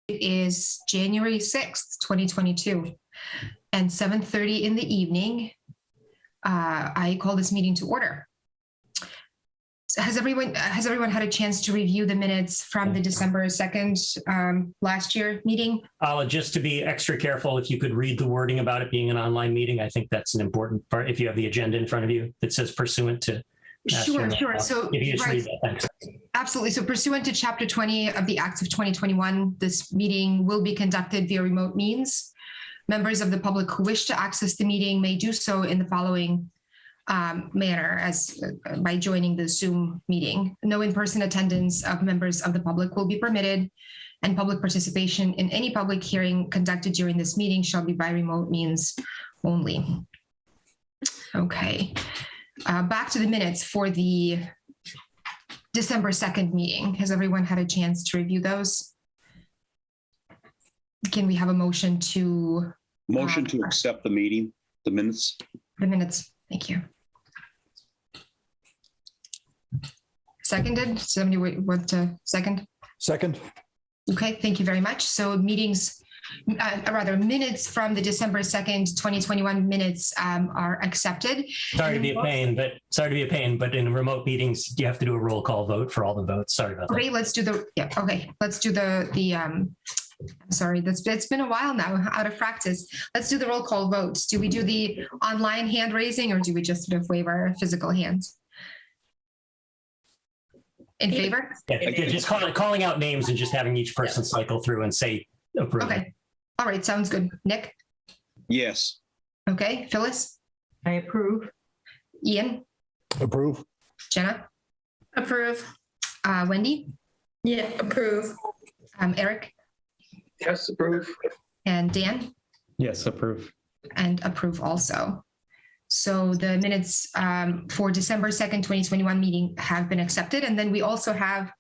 It is January 6th, 2022, and 7:30 in the evening. I call this meeting to order. So has everyone had a chance to review the minutes from the December 2nd last year meeting? Just to be extra careful, if you could read the wording about it being an online meeting, I think that's an important part. If you have the agenda in front of you that says pursuant to. Sure. So if you just read that, thanks. Absolutely. So pursuant to Chapter 20 of the Acts of 2021, this meeting will be conducted via remote means. Members of the public who wish to access the meeting may do so in the following manner, as by joining the Zoom meeting. No in-person attendance of members of the public will be permitted, and public participation in any public hearing conducted during this meeting shall be by remote means only. Okay. Back to the minutes for the December 2nd meeting. Has everyone had a chance to review those? Can we have a motion to? Motion to accept the meeting, the minutes. The minutes, thank you. Seconded, somebody want to second? Second. Okay, thank you very much. So minutes from the December 2nd, 2021 minutes are accepted. Sorry to be a pain, but in remote meetings, you have to do a roll call vote for all the votes. Sorry about that. Okay, let's do the sorry, it's been a while now, out of practice. Let's do the roll call votes. Do we do the online hand raising, or do we just sort of wave our physical hands? In favor? Yeah, just calling out names and just having each person cycle through and say approve. Okay. All right, sounds good. Nick? Yes. Okay, Phyllis? I approve. Ian? Approve. Jenna? Approve. Wendy? Yeah, approve. Eric? Yes, approve. And Dan? Yes, approve. And approve also. So the minutes for December 2nd, 2021 meeting have been accepted. And then we also have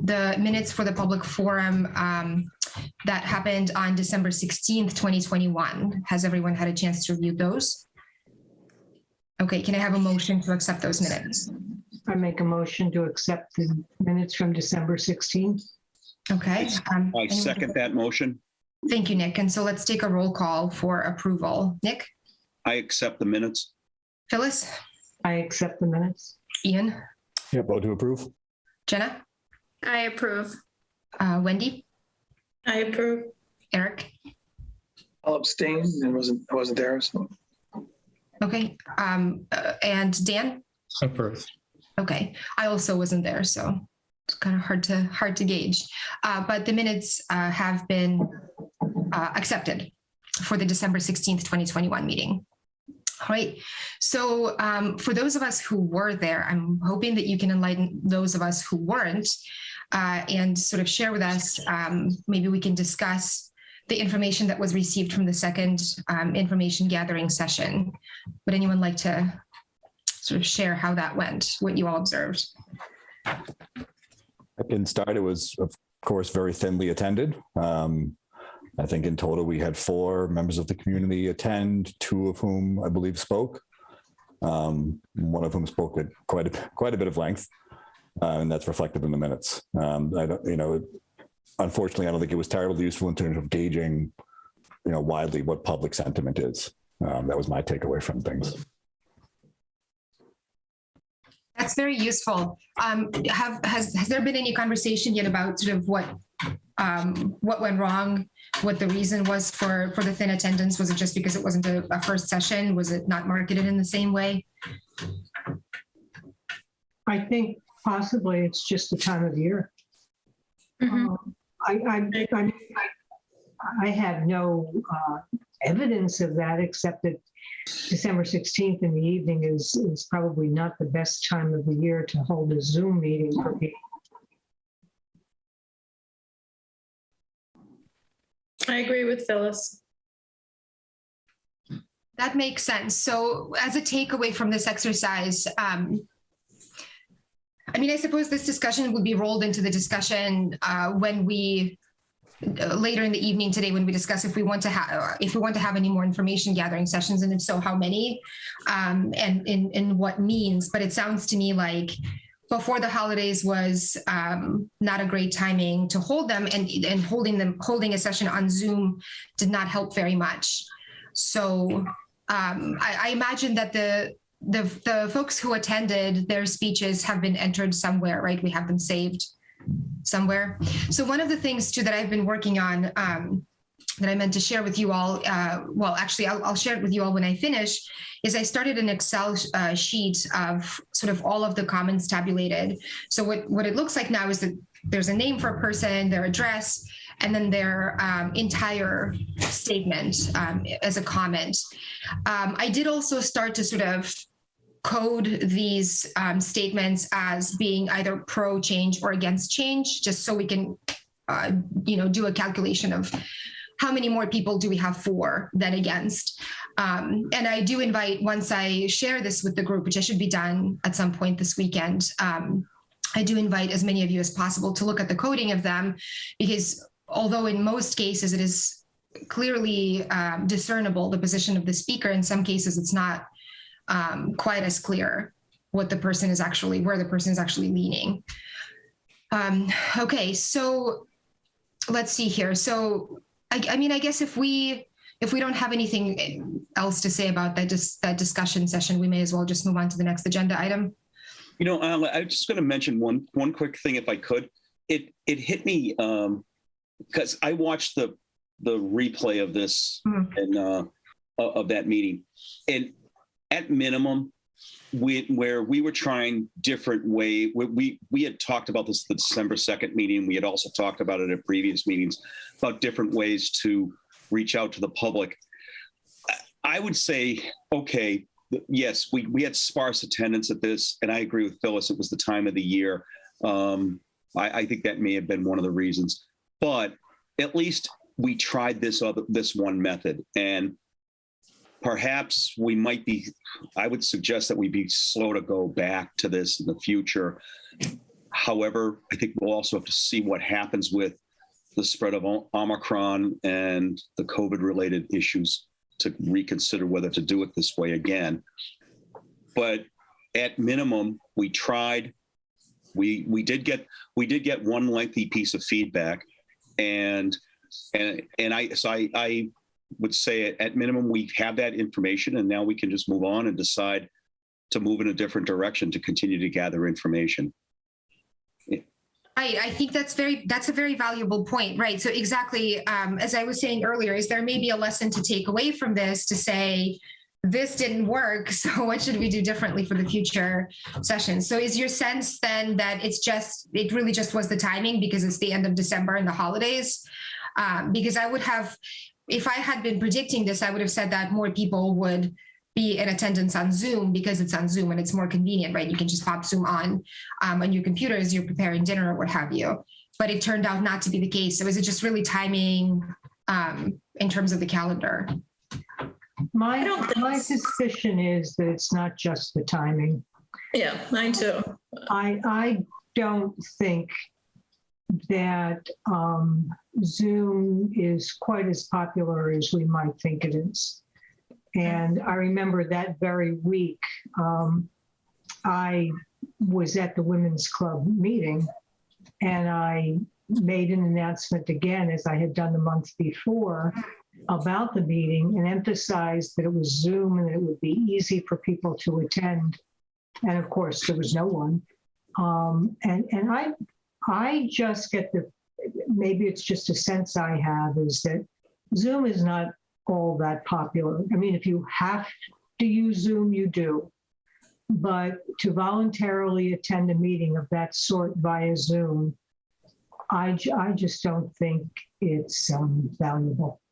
the minutes for the public forum that happened on December 16th, 2021. Has everyone had a chance to review those? Okay, can I have a motion to accept those minutes? I make a motion to accept the minutes from December 16th. Okay. I second that motion. Thank you, Nick. And so let's take a roll call for approval. Nick? I accept the minutes. Phyllis? I accept the minutes. Ian? Yeah, vote to approve. Jenna? I approve. Wendy? I approve. Eric? I'll abstain. I wasn't there. So Okay. And Dan? Approve. Okay. I also wasn't there, so it's kind of hard to gauge. But the minutes have been accepted for the December 16th, 2021 meeting. All right. So for those of us who were there, I'm hoping that you can enlighten those of us who weren't and sort of share with us, maybe we can discuss the information that was received from the second information gathering session. Would anyone like to sort of share how that went, what you all observed? I can start. It was, of course, very thinly attended. I think in total we had 4 members of the community attend, 2 of whom I believe spoke. One of whom spoke at quite a bit of length, and that's reflected in the minutes. Unfortunately, I don't think it was terribly useful in terms of gauging, widely what public sentiment is. That was my takeaway from things. That's very useful. Has there been any conversation yet about sort of what went wrong, what the reason was for the thin attendance? Was it just because it wasn't a first session? Was it not marketed in the same way? I think possibly it's just the time of year. Mm-hmm. I have no evidence of that, except that December 16th in the evening is probably not the best time of the year to hold a Zoom meeting for people. I agree with Phyllis. That makes sense. So as a takeaway from this exercise, I suppose this discussion would be rolled into the discussion when we later in the evening today, when we discuss if we want to have any more information gathering sessions, and if so, how many, and in what means. But it sounds to me like before the holidays was not a great timing to hold them, and holding a session on Zoom did not help very much. So I imagine that the folks who attended, their speeches have been entered somewhere, right? We have them saved somewhere. So one of the things too that I've been working on that I meant to share with you all, well, actually, I'll share it with you all when I finish, is I started an Excel sheet of sort of all of the comments tabulated. So what it looks like now is that there's a name for a person, their address, and then their entire statement as a comment. I did also start to sort of code these statements as being either pro change or against change, just so we can, do a calculation of how many more people do we have for than against. And I do invite, once I share this with the group, which I should be done at some point this weekend, I do invite as many of you as possible to look at the coding of them, because although in most cases it is clearly discernible, the position of the speaker, in some cases it's not quite as clear what the person is actually, where the person is actually leaning. Okay, so let's see here. So I mean, I guess if we don't have anything else to say about that discussion session, we may as well just move on to the next agenda item. I'm just going to mention one quick thing, if I could. It hit me because I watched the replay of this and of that meeting, and at minimum, where we were trying different way, we had talked about this at the December 2nd meeting. We had also talked about it at previous meetings about different ways to reach out to the public. I would say, okay, yes, we had sparse attendance at this, and I agree with Phyllis. It was the time of the year. I think that may have been one of the reasons, but at least we tried this one method, and perhaps we might be, I would suggest that we be slow to go back to this in the future. However, I think we'll also have to see what happens with the spread of Omicron and the COVID-related issues to reconsider whether to do it this way again. But at minimum, we tried. We did get one lengthy piece of feedback, and I would say at minimum we have that information, and now we can just move on and decide to move in a different direction to continue to gather information. Right. I think that's a very valuable point. Right. So exactly, as I was saying earlier, is there may be a lesson to take away from this to say, this didn't work, so what should we do differently for the future sessions? So is your sense then that it really just was the timing because it's the end of December and the holidays? Because I would have, if I had been predicting this, I would have said that more people would be in attendance on Zoom because it's on Zoom and it's more convenient, right? You can just pop Zoom on your computer as you're preparing dinner or what have you. But it turned out not to be the case. So is it just really timing in terms of the calendar? My suspicion is that it's not just the timing. Yeah, mine too. I don't think that Zoom is quite as popular as we might think it is. And I remember that very week, I was at the Women's Club meeting, and I made an announcement again, as I had done the month before, about the meeting, and emphasized that it was Zoom and that it would be easy for people to attend. And of course, there was no one. And I just get maybe it's just a sense I have, is that Zoom is not all that popular. I mean, if you have to use Zoom, you do. But to voluntarily attend a meeting of that sort via Zoom, I just don't think it's valuable.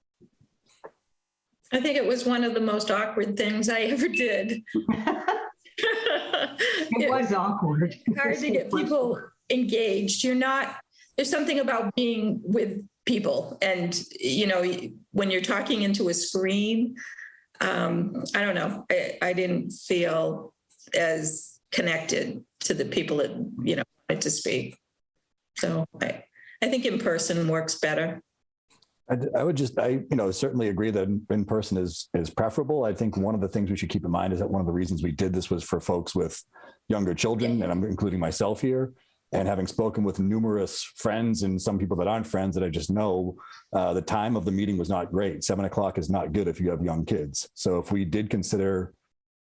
I think it was one of the most awkward things I ever did. It was awkward. Hard to get people engaged. There's something about being with people, and when you're talking into a screen, I don't know, I didn't feel as connected to the people that wanted to speak. So I think in person works better. I would just, certainly agree that in person is preferable. I think one of the things we should keep in mind is that one of the reasons we did this was for folks with younger children, and I'm including myself here. And having spoken with numerous friends and some people that aren't friends that I just know, the time of the meeting was not great. 7 o'clock is not good if you have young kids. So if we did consider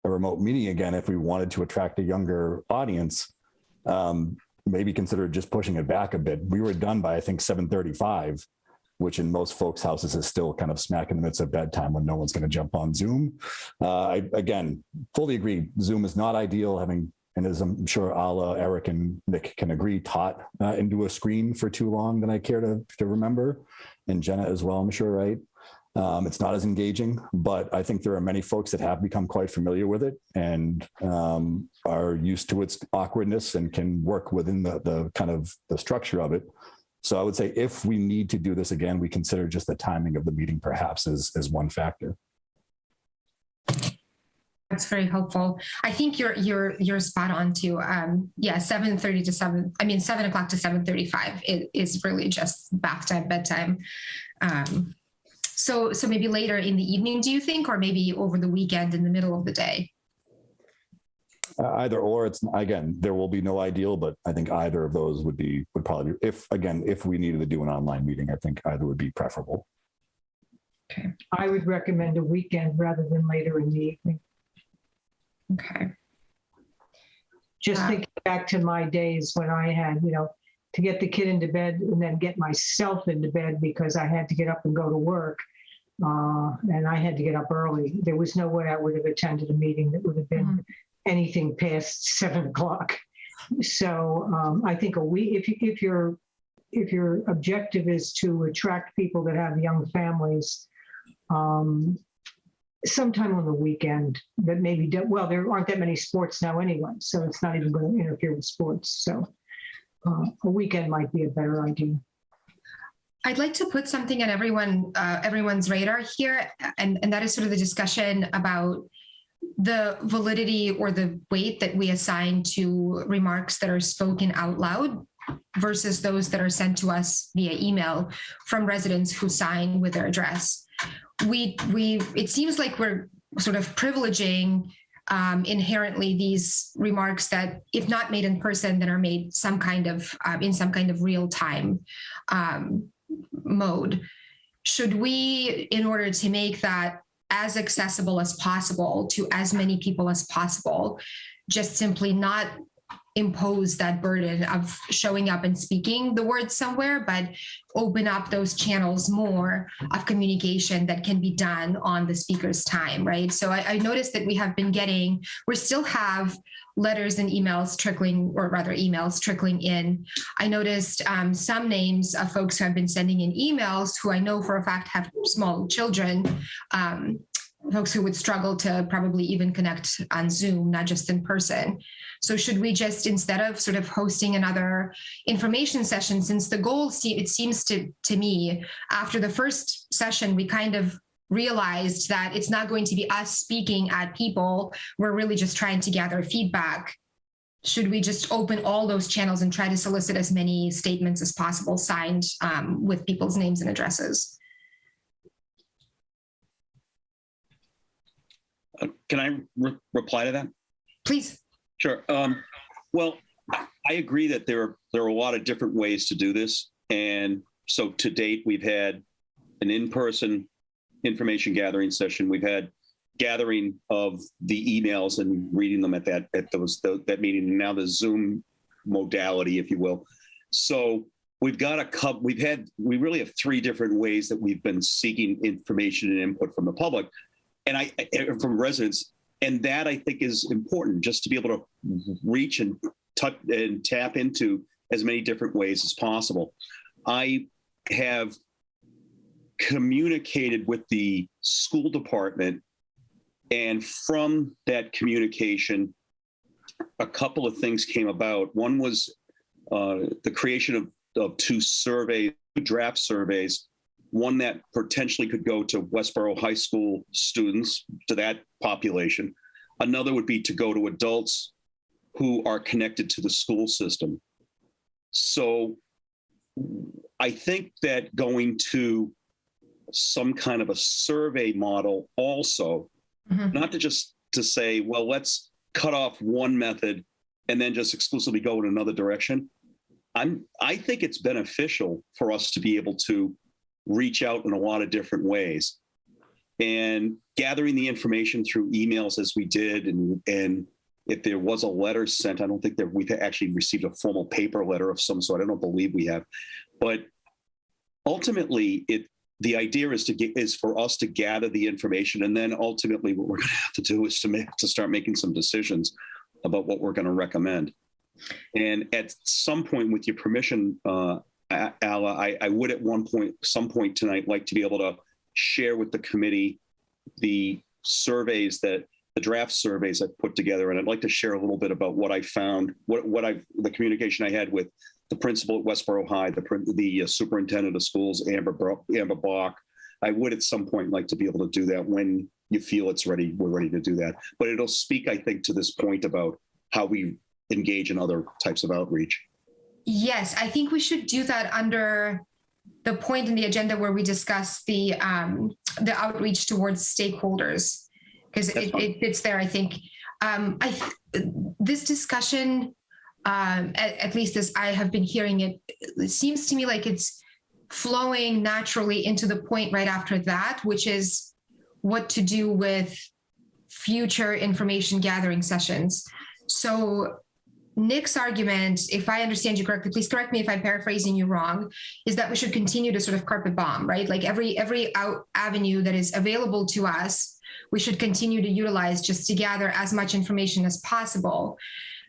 a remote meeting again, if we wanted to attract a younger audience, maybe consider just pushing it back a bit. We were done by, I think, 7:35, which in most folks' houses is still kind of smack in the midst of bedtime when no one's going to jump on Zoom. I, again, fully agree. Zoom is not ideal, and as I'm sure Ala, Eric, and Nick can agree, taught into a screen for too long than I care to remember. And Jenna as well, I'm sure, right? It's not as engaging, but I think there are many folks that have become quite familiar with it and are used to its awkwardness and can work within the kind of the structure of it. So I would say if we need to do this again, we consider just the timing of the meeting perhaps as one factor. That's very helpful. I think you're spot on too. 7:30 to 7 o'clock to 7:35 is really just bath time, bedtime. So maybe later in the evening, do you think, or maybe over the weekend in the middle of the day? Either or. It's, again, there will be no ideal, but I think either of those would probably be, if we needed to do an online meeting, I think either would be preferable. Okay. I would recommend a weekend rather than later in the evening. Okay. Just thinking back to my days when I had, to get the kid into bed and then get myself into bed because I had to get up and go to work. And I had to get up early. There was no way I would have attended a meeting that would have been anything past 7 o'clock. So I think a week, if your objective is to attract people that have young families, sometime on the weekend that maybe, there aren't that many sports now anyway, so it's not even going to interfere with sports. So a weekend might be a better idea. I'd like to put something on everyone's radar here, and that is sort of the discussion about the validity or the weight that we assign to remarks that are spoken out loud versus those that are sent to us via email from residents who sign with their address. It seems like we're sort of privileging inherently these remarks that, if not made in person, then are made in some kind of real time mode. Should we, in order to make that as accessible as possible to as many people as possible, just simply not impose that burden of showing up and speaking the words somewhere, but open up those channels more of communication that can be done on the speaker's time, right? So I noticed that we still have letters and emails trickling in. I noticed some names of folks who have been sending in emails who I know for a fact have small children, folks who would struggle to probably even connect on Zoom, not just in person. So should we just, instead of sort of hosting another information session, since the goal, it seems to me, after the first session, we kind of realized that it's not going to be us speaking at people. We're really just trying to gather feedback. Should we just open all those channels and try to solicit as many statements as possible signed with people's names and addresses? Can I reply to that? Please. Sure. Well, I agree that there are a lot of different ways to do this. And so to date, we've had an in-person information gathering session. We've had gathering of the emails and reading them at that meeting, and now the Zoom modality, if you will. So we really have 3 different ways that we've been seeking information and input from the public and from residents. And that, I think, is important, just to be able to reach and touch and tap into as many different ways as possible. I have communicated with the school department, and from that communication, a couple of things came about. One was the creation of 2 draft surveys, one that potentially could go to Westborough High School students, to that population. Another would be to go to adults who are connected to the school system. So I think that going to some kind of a survey model also, not to say, well, let's cut off one method and then just exclusively go in another direction. I think it's beneficial for us to be able to reach out in a lot of different ways, and gathering the information through emails as we did. And if there was a letter sent, I don't think that we've actually received a formal paper letter of some sort. I don't believe we have, but ultimately the idea is for us to gather the information. And then ultimately what we're going to have to do is to start making some decisions about what we're going to recommend. And at some point, with your permission, Alla, I would at some point tonight, like to be able to share with the committee the draft surveys I've put together. And I'd like to share a little bit about what I found, the communication I had with the principal at Westborough High, the superintendent of schools, Amber Bach. I would at some point like to be able to do that when you feel it's ready. We're ready to do that. But it'll speak, I think, to this point about how we engage in other types of outreach. Yes, I think we should do that under the point in the agenda where we discuss the outreach towards stakeholders, because it fits there, I think. This discussion, at least as I have been hearing it, it seems to me like it's flowing naturally into the point right after that, which is what to do with future information gathering sessions. So Nick's argument, if I understand you correctly, please correct me if I'm paraphrasing you wrong, is that we should continue to sort of carpet bomb, right? Like every avenue that is available to us, we should continue to utilize just to gather as much information as possible.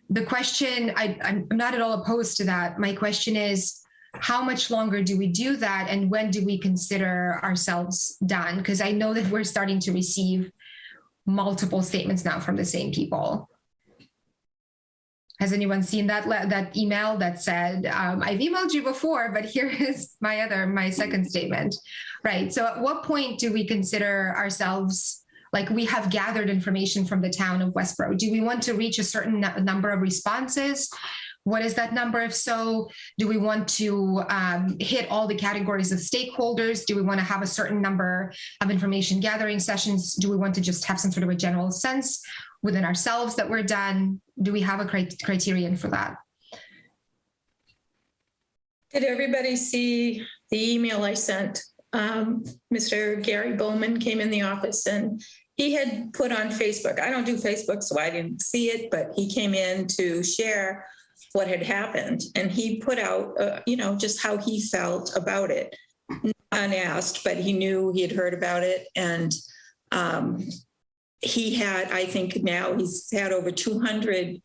The question, I'm not at all opposed to that. My question is, how much longer do we do that? And when do we consider ourselves done? Because I know that we're starting to receive multiple statements now from the same people. Has anyone seen that email that said, I've emailed you before, but here is my second statement, right? So at what point do we consider ourselves, like we have gathered information from the town of Westborough? Do we want to reach a certain number of responses? What is that number? If so, do we want to hit all the categories of stakeholders? Do we want to have a certain number of information gathering sessions? Do we want to just have some sort of a general sense within ourselves that we're done? Do we have a criterion for that? Did everybody see the email I sent? Mr. Gary Bowman came in the office and he had put on Facebook. I don't do Facebook, so I didn't see it, but he came in to share what had happened. And he put out, just how he felt about it. Unasked, but he knew he had heard about it. And he had, I think now he's had over 200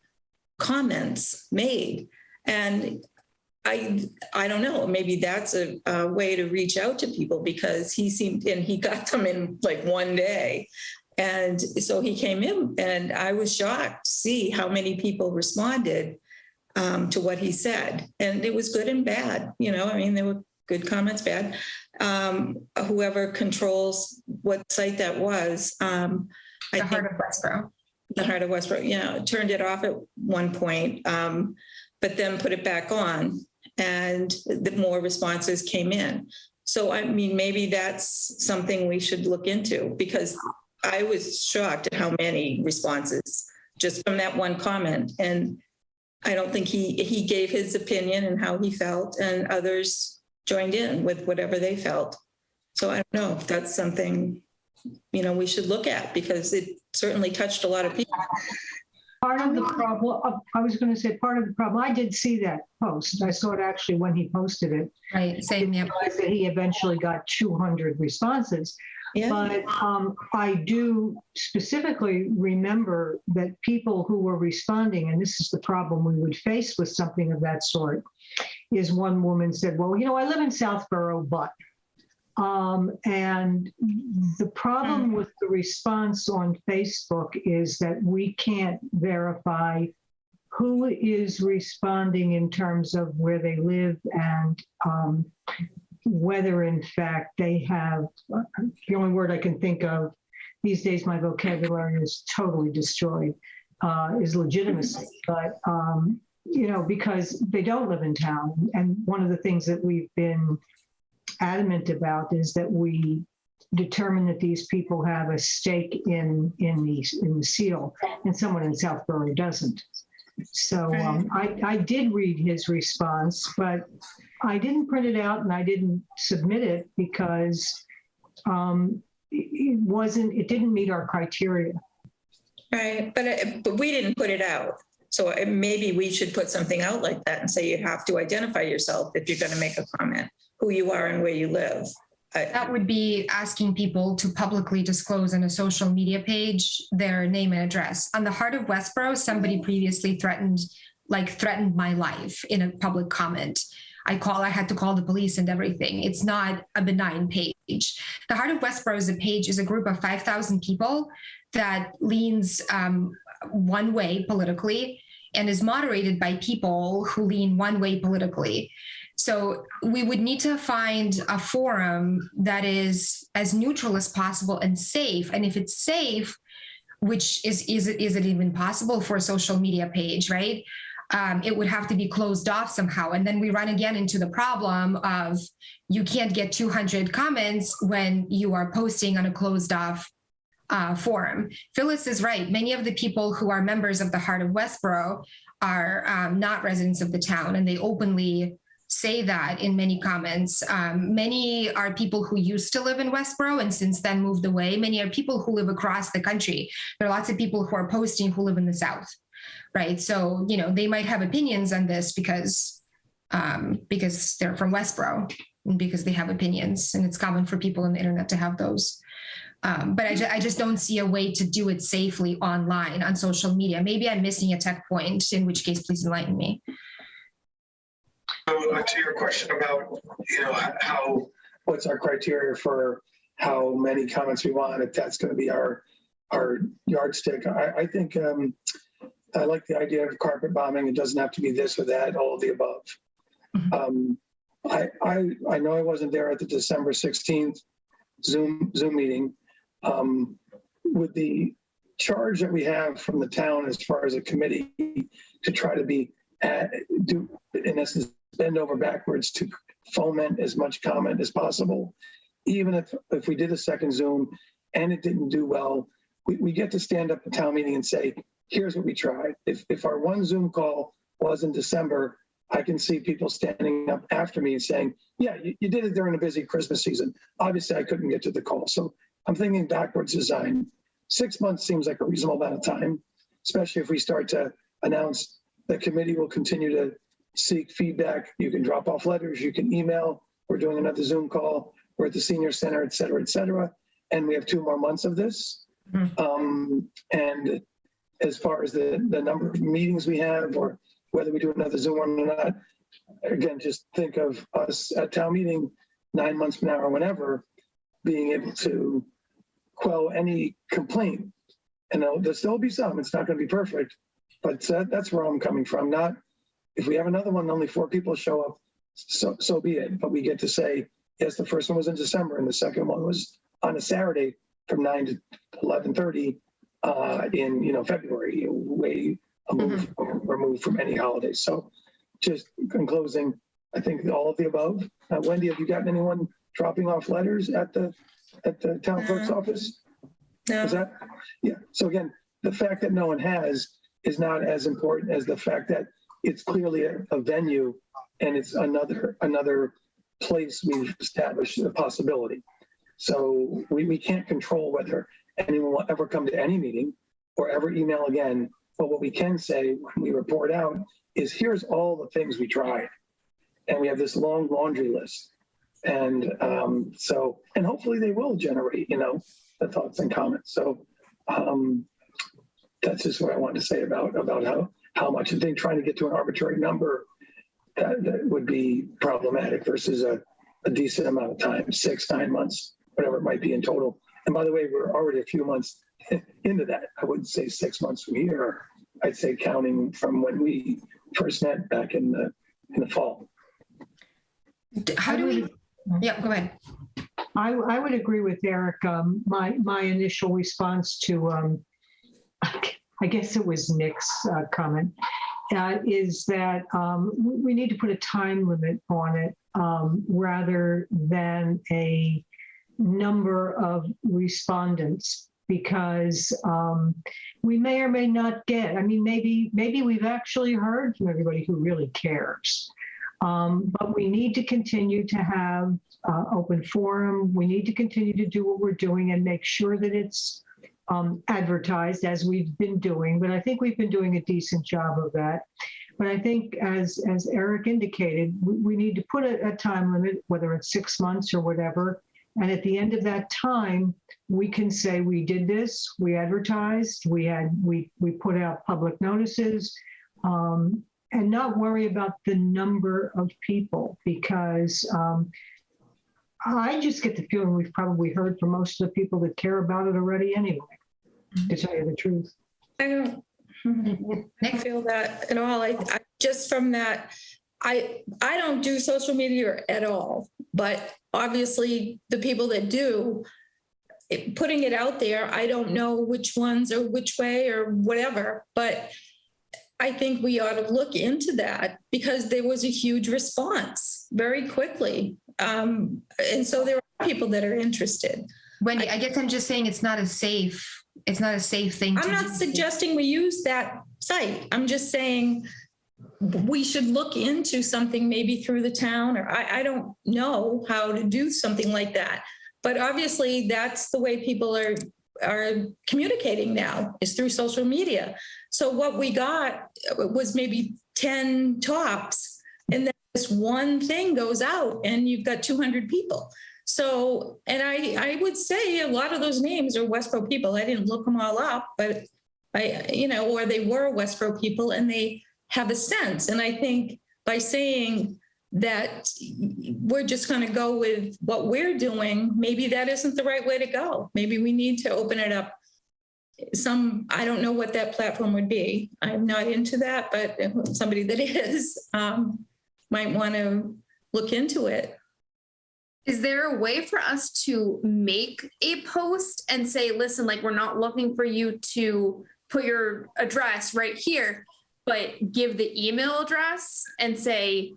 comments made. And I don't know, maybe that's a way to reach out to people, because he got them in like one day. And so he came in and I was shocked to see how many people responded to what he said. And it was good and bad, there were good comments, bad. Whoever controls what site that was, The Heart of Westborough. The Heart of Westborough, turned it off at one point, but then put it back on, and the more responses came in. So, maybe that's something we should look into, because I was shocked at how many responses just from that one comment. And I don't think he gave his opinion and how he felt, and others joined in with whatever they felt. So I don't know if that's something, we should look at, because it certainly touched a lot of people. Part of the problem, I did see that post. I saw it actually when he posted it. Right, same, yeah. That he eventually got 200 responses. Yeah. But I do specifically remember that people who were responding, and this is the problem we would face with something of that sort, is one woman said, well, I live in Southborough, but. And the problem with the response on Facebook is that we can't verify who is responding in terms of where they live and whether in fact they have, the only word I can think of these days, my vocabulary is totally destroyed, is legitimacy. But, because they don't live in town. And one of the things that we've been adamant about is that we determine that these people have a stake in the seal, and someone in Southborough doesn't. So I did read his response, but I didn't print it out and I didn't submit it because it didn't meet our criteria. Right, but we didn't put it out. So maybe we should put something out like that and say you have to identify yourself if you're going to make a comment, who you are and where you live. That would be asking people to publicly disclose on a social media page their name and address. On the Heart of Westborough, somebody previously threatened my life in a public comment. I had to call the police and everything. It's not a benign page. The Heart of Westborough is a group of 5,000 people that leans one way politically and is moderated by people who lean one way politically. So we would need to find a forum that is as neutral as possible and safe. And if it's safe, which is it even possible for a social media page, right? It would have to be closed off somehow. And then we run again into the problem of you can't get 200 comments when you are posting on a closed off forum. Phyllis is right. Many of the people who are members of the Heart of Westborough are not residents of the town, and they openly say that in many comments. Many are people who used to live in Westborough and since then moved away. Many are people who live across the country. There are lots of people who are posting who live in the South, right? So, they might have opinions on this because they're from Westborough and because they have opinions, and it's common for people on the internet to have those. But I just don't see a way to do it safely online on social media. Maybe I'm missing a tech point, in which case, please enlighten me. So to your question about, what's our criteria for how many comments we want, if that's going to be our yardstick, I think I like the idea of carpet bombing. It doesn't have to be this or that, all of the above. I know I wasn't there at the December 16th Zoom meeting. With the charge that we have from the town as far as a committee to try to do, in essence, bend over backwards to foment as much comment as possible. Even if we did a second Zoom and it didn't do well, we get to stand up at town meeting and say, here's what we tried. If our one Zoom call was in December, I can see people standing up after me and saying, yeah, you did it during a busy Christmas season. Obviously, I couldn't get to the call. So I'm thinking backwards design. 6 months seems like a reasonable amount of time, especially if we start to announce the committee will continue to seek feedback. You can drop off letters, you can email. We're doing another Zoom call. We're at the senior center, et cetera, et cetera. And we have 2 more months of this. And as far as the number of meetings we have, or whether we do another Zoom one or not, again, just think of us at town meeting 9 months from now or whenever, being able to quell any complaint. And there'll still be some, it's not going to be perfect, but that's where I'm coming from. Not if we have another one, only 4 people show up, so be it. But we get to say, yes, the first one was in December and the second one was on a Saturday from 9 to 11:30 in February, way removed from any holiday. So just in closing, I think all of the above. Wendy, have you gotten anyone dropping off letters at the town clerk's office? No. Is that? Yeah. So again, the fact that no one has is not as important as the fact that it's clearly a venue and it's another place we've established a possibility. So we can't control whether anyone will ever come to any meeting or ever email again. But what we can say when we report out is, here's all the things we tried. And we have this long laundry list. And and hopefully they will generate, the thoughts and comments. So that's just what I wanted to say about how much. I think trying to get to an arbitrary number that would be problematic versus a decent amount of time, 6, 9 months, whatever it might be in total. And by the way, we're already a few months into that. I wouldn't say 6 months from here. I'd say counting from when we first met back in the fall. How do we? Yeah, go ahead. I would agree with Eric. My initial response to, I guess it was Nick's comment, is that we need to put a time limit on it rather than a number of respondents, because we may or may not get, I mean, maybe we've actually heard from everybody who really cares. But we need to continue to have open forum. We need to continue to do what we're doing and make sure that it's advertised as we've been doing. But I think we've been doing a decent job of that. But I think, as Eric indicated, we need to put a time limit, whether it's 6 months or whatever. And at the end of that time, we can say we did this, we advertised, we put out public notices, and not worry about the number of people, because I just get the feeling we've probably heard from most of the people that care about it already anyway, to tell you the truth. I don't feel that at all. I just from that, I don't do social media at all, but obviously the people that do, putting it out there, I don't know which ones or which way or whatever, but I think we ought to look into that, because there was a huge response very quickly. And so there are people that are interested. Wendy, I guess I'm just saying it's not a safe thing. I'm not suggesting we use that site. I'm just saying we should look into something maybe through the town, or I don't know how to do something like that. But obviously that's the way people are communicating now, is through social media. So what we got was maybe 10 tops, and then this one thing goes out and you've got 200 people. So, and I would say a lot of those names are Westborough people. I didn't look them all up, but or they were Westborough people and they have a sense. And I think by saying that we're just going to go with what we're doing, maybe that isn't the right way to go. Maybe we need to open it up. I don't know what that platform would be. I'm not into that, but somebody that is might want to look into it. Is there a way for us to make a post and say, listen, like, we're not looking for you to put your address right here, but give the email address and say,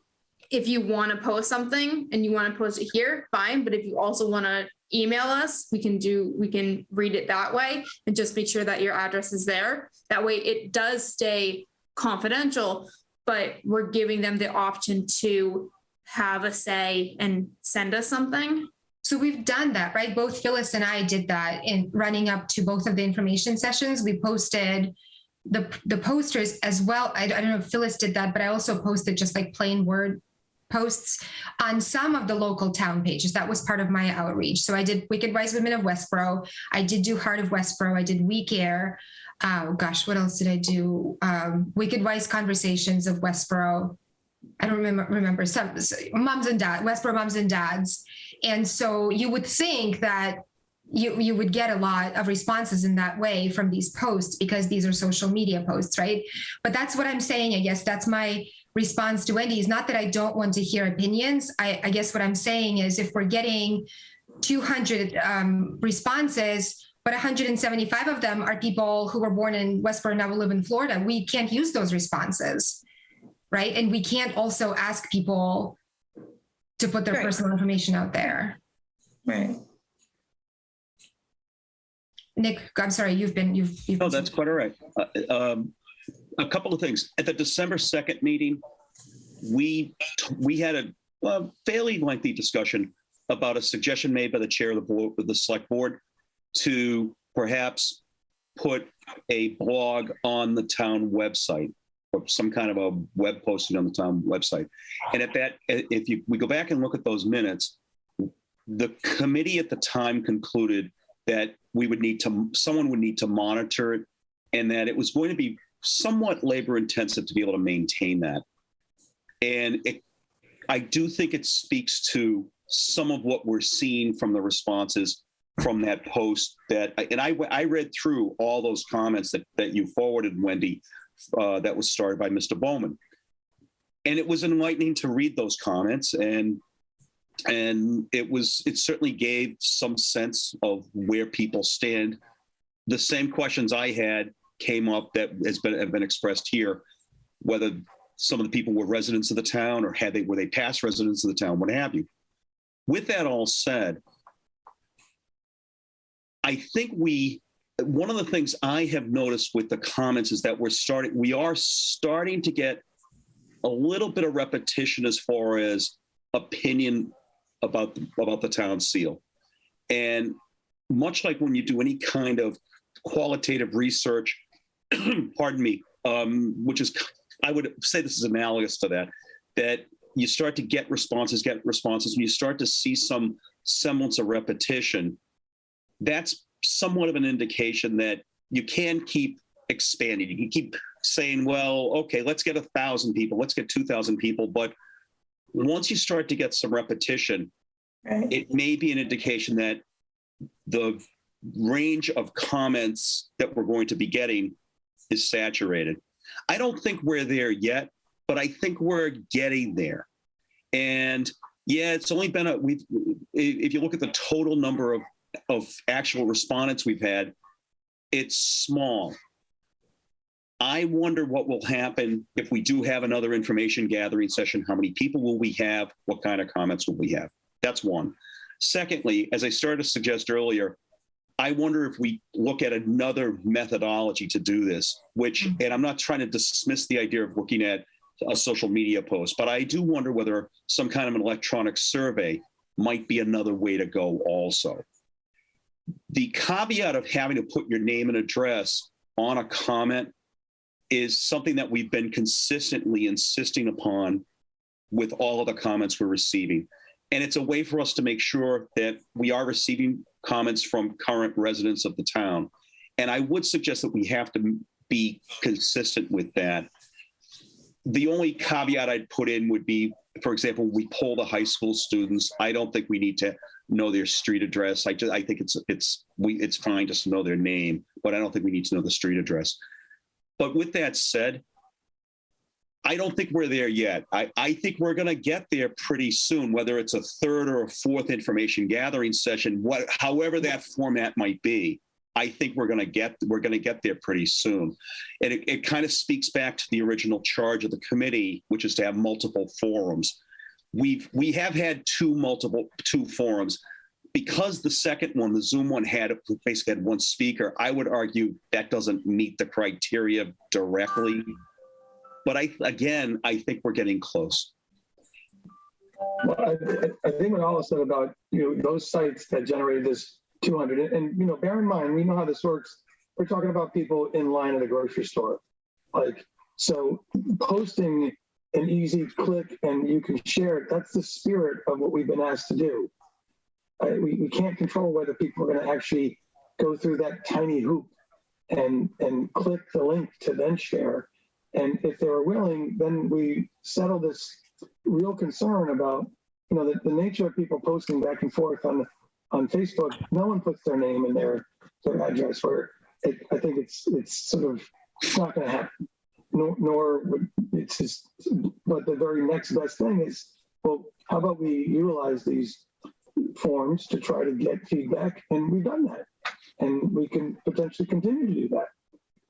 if you want to post something and you want to post it here, fine. But if you also want to email us, we can read it that way, and just make sure that your address is there. That way it does stay confidential, but we're giving them the option to have a say and send us something. So we've done that, right? Both Phyllis and I did that in running up to both of the information sessions. We posted the posters as well. I don't know if Phyllis did that, but I also posted just like plain word posts on some of the local town pages. That was part of my outreach. So I did Wicked Wise Women of Westborough. I did do Heart of Westborough. I did Week Air. What else did I do? Wicked Wise Conversations of Westborough. I don't remember some moms and dads, Westborough moms and dads. And so you would think that you would get a lot of responses in that way from these posts, because these are social media posts, right? But that's what I'm saying. I guess that's my response to Wendy. Is not that I don't want to hear opinions. I guess what I'm saying is, if we're getting 200 responses, but 175 of them are people who were born in Westborough and now live in Florida, we can't use those responses, right? And we can't also ask people to put their personal information out there. Right. Nick, I'm sorry, you've No, that's quite all right. A couple of things. At the December 2nd meeting, we had a fairly lengthy discussion about a suggestion made by the chair of the select board to perhaps put a blog on the town website, or some kind of a web posting on the town website. And at that, we go back and look at those minutes, the committee at the time concluded that someone would need to monitor it, and that it was going to be somewhat labor intensive to be able to maintain that. And I do think it speaks to some of what we're seeing from the responses from that post I read through all those comments that you forwarded, Wendy, that was started by Mr. Bowman. And it was enlightening to read those comments, and it certainly gave some sense of where people stand. The same questions I had came up that have been expressed here. whether some of the people were residents of the town or were they past residents of the town, what have you. With that all said, I think one of the things I have noticed with the comments is that we are starting to get a little bit of repetition as far as opinion about the town seal. And much like when you do any kind of qualitative research, pardon me, which is, I would say this is analogous to that you start to get responses, when you start to see some semblance of repetition, that's somewhat of an indication that you can keep expanding. You can keep saying, well, okay, let's get 1,000 people, let's get 2,000 people. But once you start to get some repetition, Right. it may be an indication that the range of comments that we're going to be getting is saturated. I don't think we're there yet, but I think we're getting there. And yeah, it's only been if you look at the total number of actual respondents we've had, it's small. I wonder what will happen if we do have another information gathering session. How many people will we have? What kind of comments will we have? That's one. Secondly, as I started to suggest earlier, I wonder if we look at another methodology to do this, and I'm not trying to dismiss the idea of looking at a social media post, but I do wonder whether some kind of an electronic survey might be another way to go also. The caveat of having to put your name and address on a comment is something that we've been consistently insisting upon with all of the comments we're receiving. And it's a way for us to make sure that we are receiving comments from current residents of the town. And I would suggest that we have to be consistent with that. The only caveat I'd put in would be, for example, we poll the high school students. I don't think we need to know their street address. I think it's fine just to know their name, but I don't think we need to know the street address. But with that said, I don't think we're there yet. I think we're going to get there pretty soon, whether it's a third or a fourth information gathering session, however that format might be. I think we're going to get there pretty soon. And it kind of speaks back to the original charge of the committee, which is to have multiple forums. We have had two forums. Because the second one, the Zoom one, basically had one speaker, I would argue that doesn't meet the criteria directly. But I think we're getting close. Well, I think what Oliver said about those sites that generated this 200, and bear in mind, we know how this works. We're talking about people in line at a grocery store, so posting an easy click and you can share it. That's the spirit of what we've been asked to do. We can't control whether people are going to actually go through that tiny hoop and click the link to then share. And if they're willing, then we settle this real concern about, the nature of people posting back and forth on Facebook. No one puts their name and their address where I think it's not going to happen. Nor it's just, but the very next best thing is, well, how about we utilize these forums to try to get feedback? And we've done that. And we can potentially continue to do that.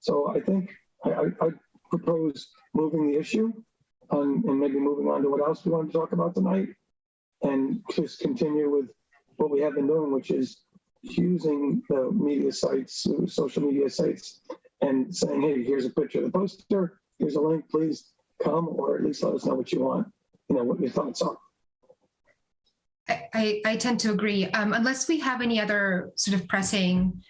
So I think I propose moving the issue and maybe moving on to what else we want to talk about tonight, and just continue with what we have been doing, which is using the media sites, social media sites, and saying, hey, here's a picture of the poster, here's a link, please come, or at least let us know what you want, what your thoughts are. I tend to agree. Unless we have any other sort of pressing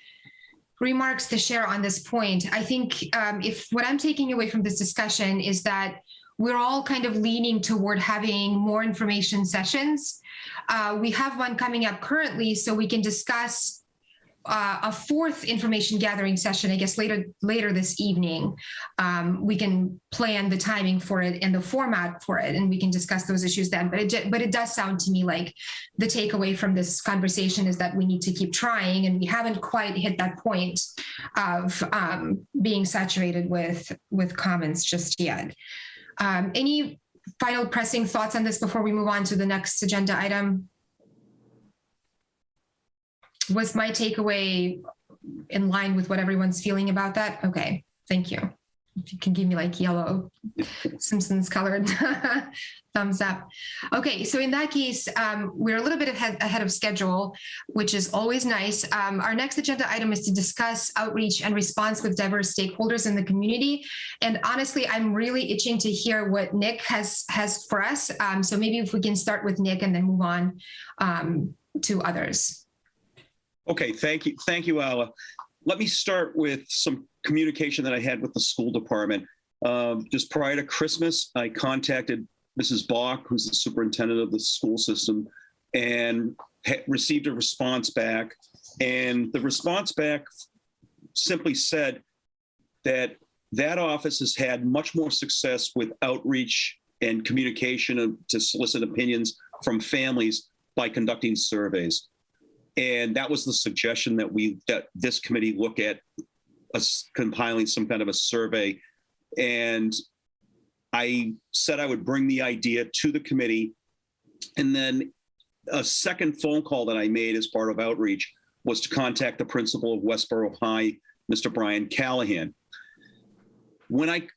remarks to share on this point, I think if what I'm taking away from this discussion is that we're all kind of leaning toward having more information sessions. We have one coming up currently, so we can discuss a fourth information gathering session, I guess later this evening. We can plan the timing for it and the format for it, and we can discuss those issues then. But it does sound to me like the takeaway from this conversation is that we need to keep trying, and we haven't quite hit that point of being saturated with comments just yet. Any final pressing thoughts on this before we move on to the next agenda item? Was my takeaway in line with what everyone's feeling about that? Okay, thank you. if you can give me like yellow Simpsons colored thumbs up. Okay, so in that case, we're a little bit ahead of schedule, which is always nice. Our next agenda item is to discuss outreach and response with diverse stakeholders in the community. And honestly, I'm really itching to hear what Nick has for us. So maybe if we can start with Nick and then move on to others. Okay, thank you, Ala. Let me start with some communication that I had with the school department. Just prior to Christmas, I contacted Mrs. Bach, who's the superintendent of the school system, and received a response back. And the response back simply said that that office has had much more success with outreach and communication to solicit opinions from families by conducting surveys. And that was the suggestion that this committee look at compiling some kind of a survey. And I said I would bring the idea to the committee. And then a second phone call that I made as part of outreach was to contact the principal of Westborough High, Mr. Brian Callahan. I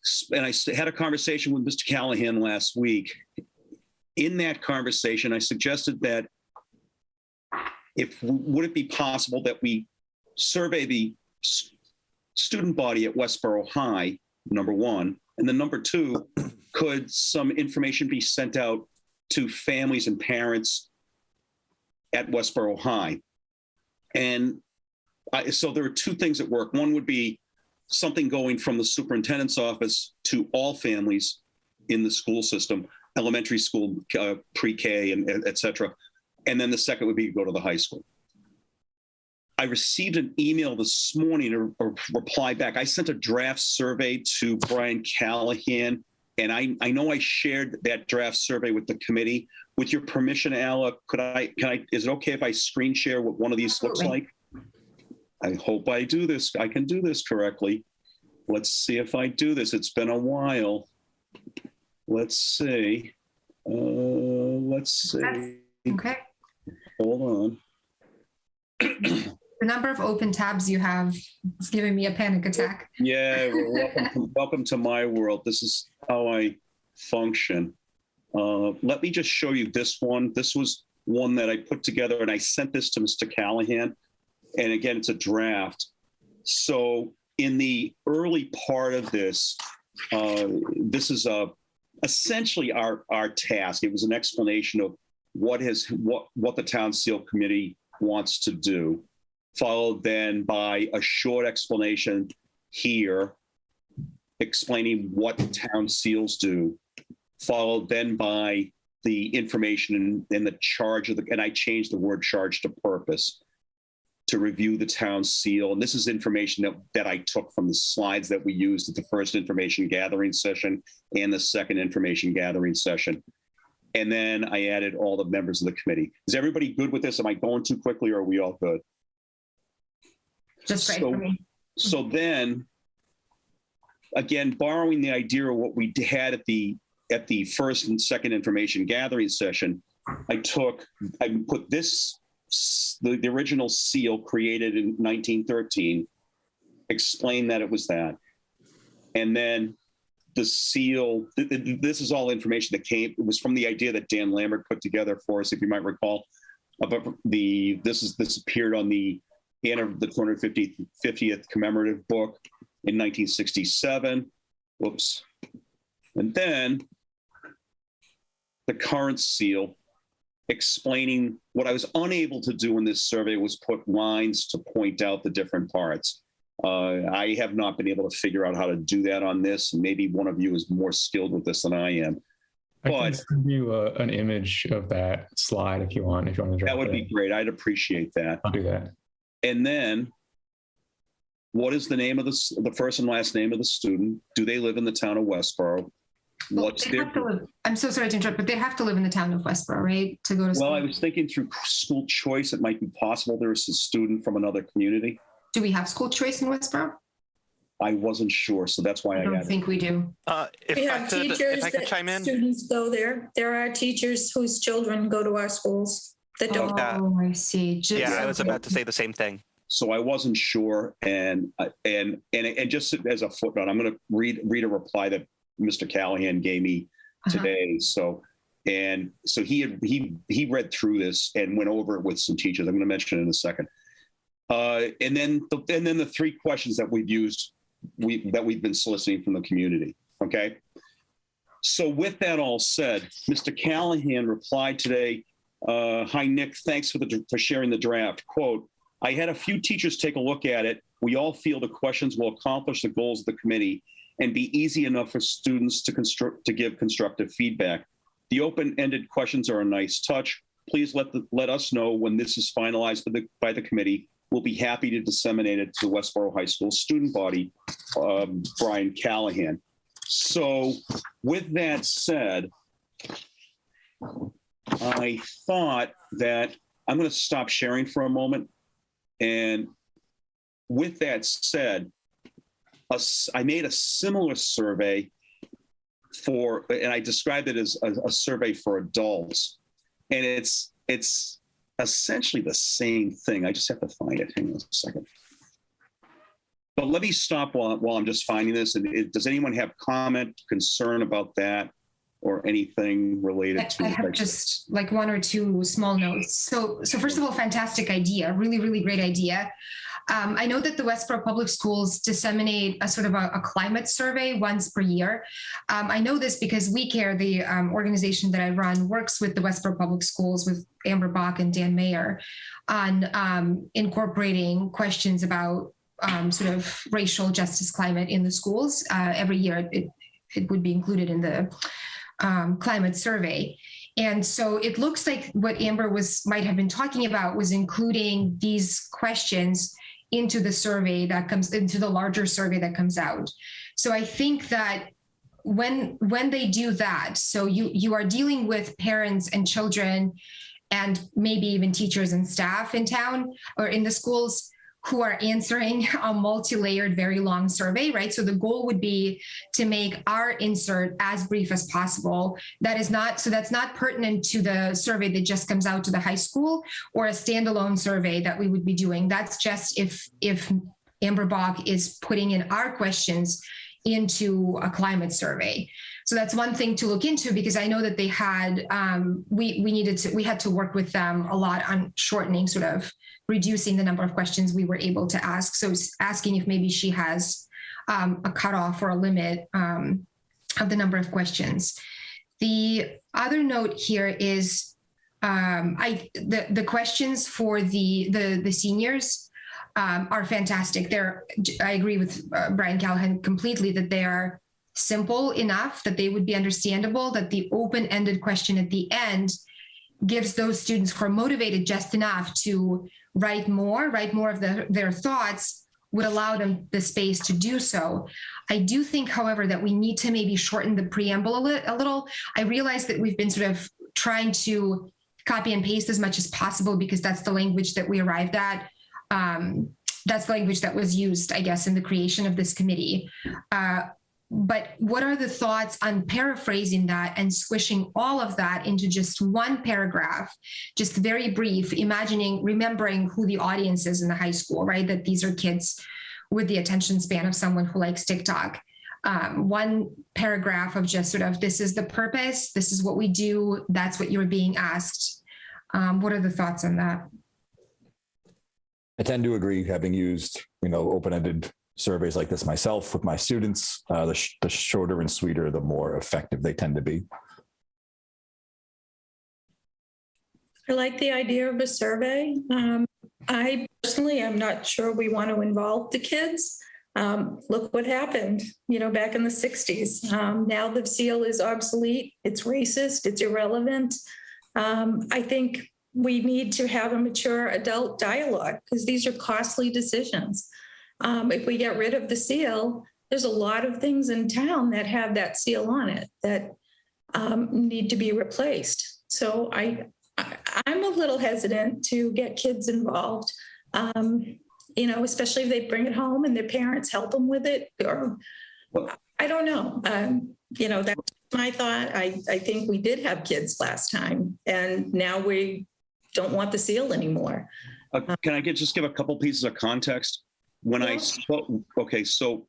had a conversation with Mr. Callahan last week. In that conversation, I suggested that would it be possible that we survey the student body at Westborough High, number one, and then number two, could some information be sent out to families and parents at Westborough High? And so there are two things at work. One would be something going from the superintendent's office to all families in the school system, elementary school, pre-K, and et cetera. And then the second would be go to the high school. I received an email this morning, or reply back. I sent a draft survey to Brian Callahan, and I know I shared that draft survey with the committee. With your permission, Ala, is it okay if I screen share what one of these looks like? I hope I do this. I can do this correctly. Let's see if I do this. It's been a while. Let's see. Okay. Hold on. The number of open tabs you have is giving me a panic attack. Yeah, welcome to my world. This is how I function. Let me just show you this one. This was one that I put together, and I sent this to Mr. Callahan. And again, it's a draft. So in the early part of this, this is essentially our task. It was an explanation of what the Town Seal Committee wants to do, followed then by a short explanation here explaining what town seals do, followed then by the information and the charge of and I changed the word charge to purpose, to review the town seal. And this is information that I took from the slides that we used at the first information gathering session and the second information gathering session. And then I added all the members of the committee. Is everybody good with this? Am I going too quickly, or are we all good? Just right for me. So then, again, borrowing the idea of what we had at the first and second information gathering session, I put this, the original seal created in 1913, explained that it was that. And then the seal, this is all information that it was from the idea that Dan Lambert put together for us, if you might recall. About this appeared on the 250th commemorative book in 1967. Whoops. And then the current seal, explaining what I was unable to do in this survey was put lines to point out the different parts. I have not been able to figure out how to do that on this. Maybe one of you is more skilled with this than I am. I can send you an image of that slide if you want to drop that would be great. I'd appreciate that. I'll do that. And then, what is the name of the first and last name of the student? Do they live in the town of Westborough? I'm so sorry to interrupt, but they have to live in the town of Westborough, right? To go to school. Well, I was thinking through school choice, it might be possible there's a student from another community. Do we have school choice in Westborough? I wasn't sure, so that's why I don't think we do. We have teachers that chime in. Students go there. There are teachers whose children go to our schools that don't. Oh, I see. Yeah, I was about to say the same thing. So I wasn't sure. And just as a footnote, I'm going to read a reply that Mr. Callahan gave me today. So he read through this and went over it with some teachers. I'm going to mention it in a second. And then the three questions that we've been soliciting from the community. Okay. So with that all said, Mr. Callahan replied today, hi, Nick, thanks for sharing the draft. Quote, I had a few teachers take a look at it. We all feel the questions will accomplish the goals of the committee and be easy enough for students to give constructive feedback. The open-ended questions are a nice touch. Please let us know when this is finalized by the committee. We'll be happy to disseminate it to the Westborough High School student body, Brian Callahan. So with that said, I thought that I'm going to stop sharing for a moment. And with that said, I made a similar survey and I described it as a survey for adults. And it's essentially the same thing. I just have to find it. Hang on a second. But let me stop while I'm just finding this. And does anyone have comment, concern about that or anything related to? I have just like one or two small notes. So first of all, fantastic idea, really, really great idea. I know that the Westborough Public Schools disseminate a sort of a climate survey once per year. I know this because We Care, the organization that I run, works with the Westborough Public Schools with Amber Bach and Dan Mayer on incorporating questions about sort of racial justice climate in the schools. Every year it would be included in the climate survey. And so it looks like what Amber might have been talking about was including these questions into the survey into the larger survey that comes out. So I think that when they do that, so you are dealing with parents and children and maybe even teachers and staff in town or in the schools who are answering a multi-layered, very long survey, right? So the goal would be to make our insert as brief as possible. That's not pertinent to the survey that just comes out to the high school or a standalone survey that we would be doing. That's just if Amber Bach is putting in our questions into a climate survey. So that's one thing to look into, because I know that they had, we had to work with them a lot on shortening, sort of reducing the number of questions we were able to ask. So asking if maybe she has a cutoff or a limit of the number of questions. The other note here is the questions for the seniors are fantastic. I agree with Brian Callahan completely that they are simple enough that they would be understandable, that the open-ended question at the end gives those students who are motivated just enough to write more of their thoughts, would allow them the space to do so. I do think, however, that we need to maybe shorten the preamble a little. I realize that we've been sort of trying to copy and paste as much as possible because that's the language that we arrived at. That's the language that was used, I guess, in the creation of this committee. But what are the thoughts on paraphrasing that and squishing all of that into just one paragraph, just very brief, remembering who the audience is in the high school, right? That these are kids with the attention span of someone who likes TikTok. One paragraph of just sort of, this is the purpose, this is what we do, that's what you're being asked. What are the thoughts on that? I tend to agree, having used, open-ended surveys like this myself with my students. The shorter and sweeter, the more effective they tend to be. I like the idea of a survey. I personally am not sure we want to involve the kids. Look what happened, back in the 60s. Now the seal is obsolete, it's racist, it's irrelevant. I think we need to have a mature adult dialogue because these are costly decisions. If we get rid of the seal, there's a lot of things in town that have that seal on it that need to be replaced. So I'm a little hesitant to get kids involved, especially if they bring it home and their parents help them with it. Or I don't know. That's my thought. I think we did have kids last time, and now we don't want the seal anymore. Can I just give a couple pieces of context? When I spoke, okay, so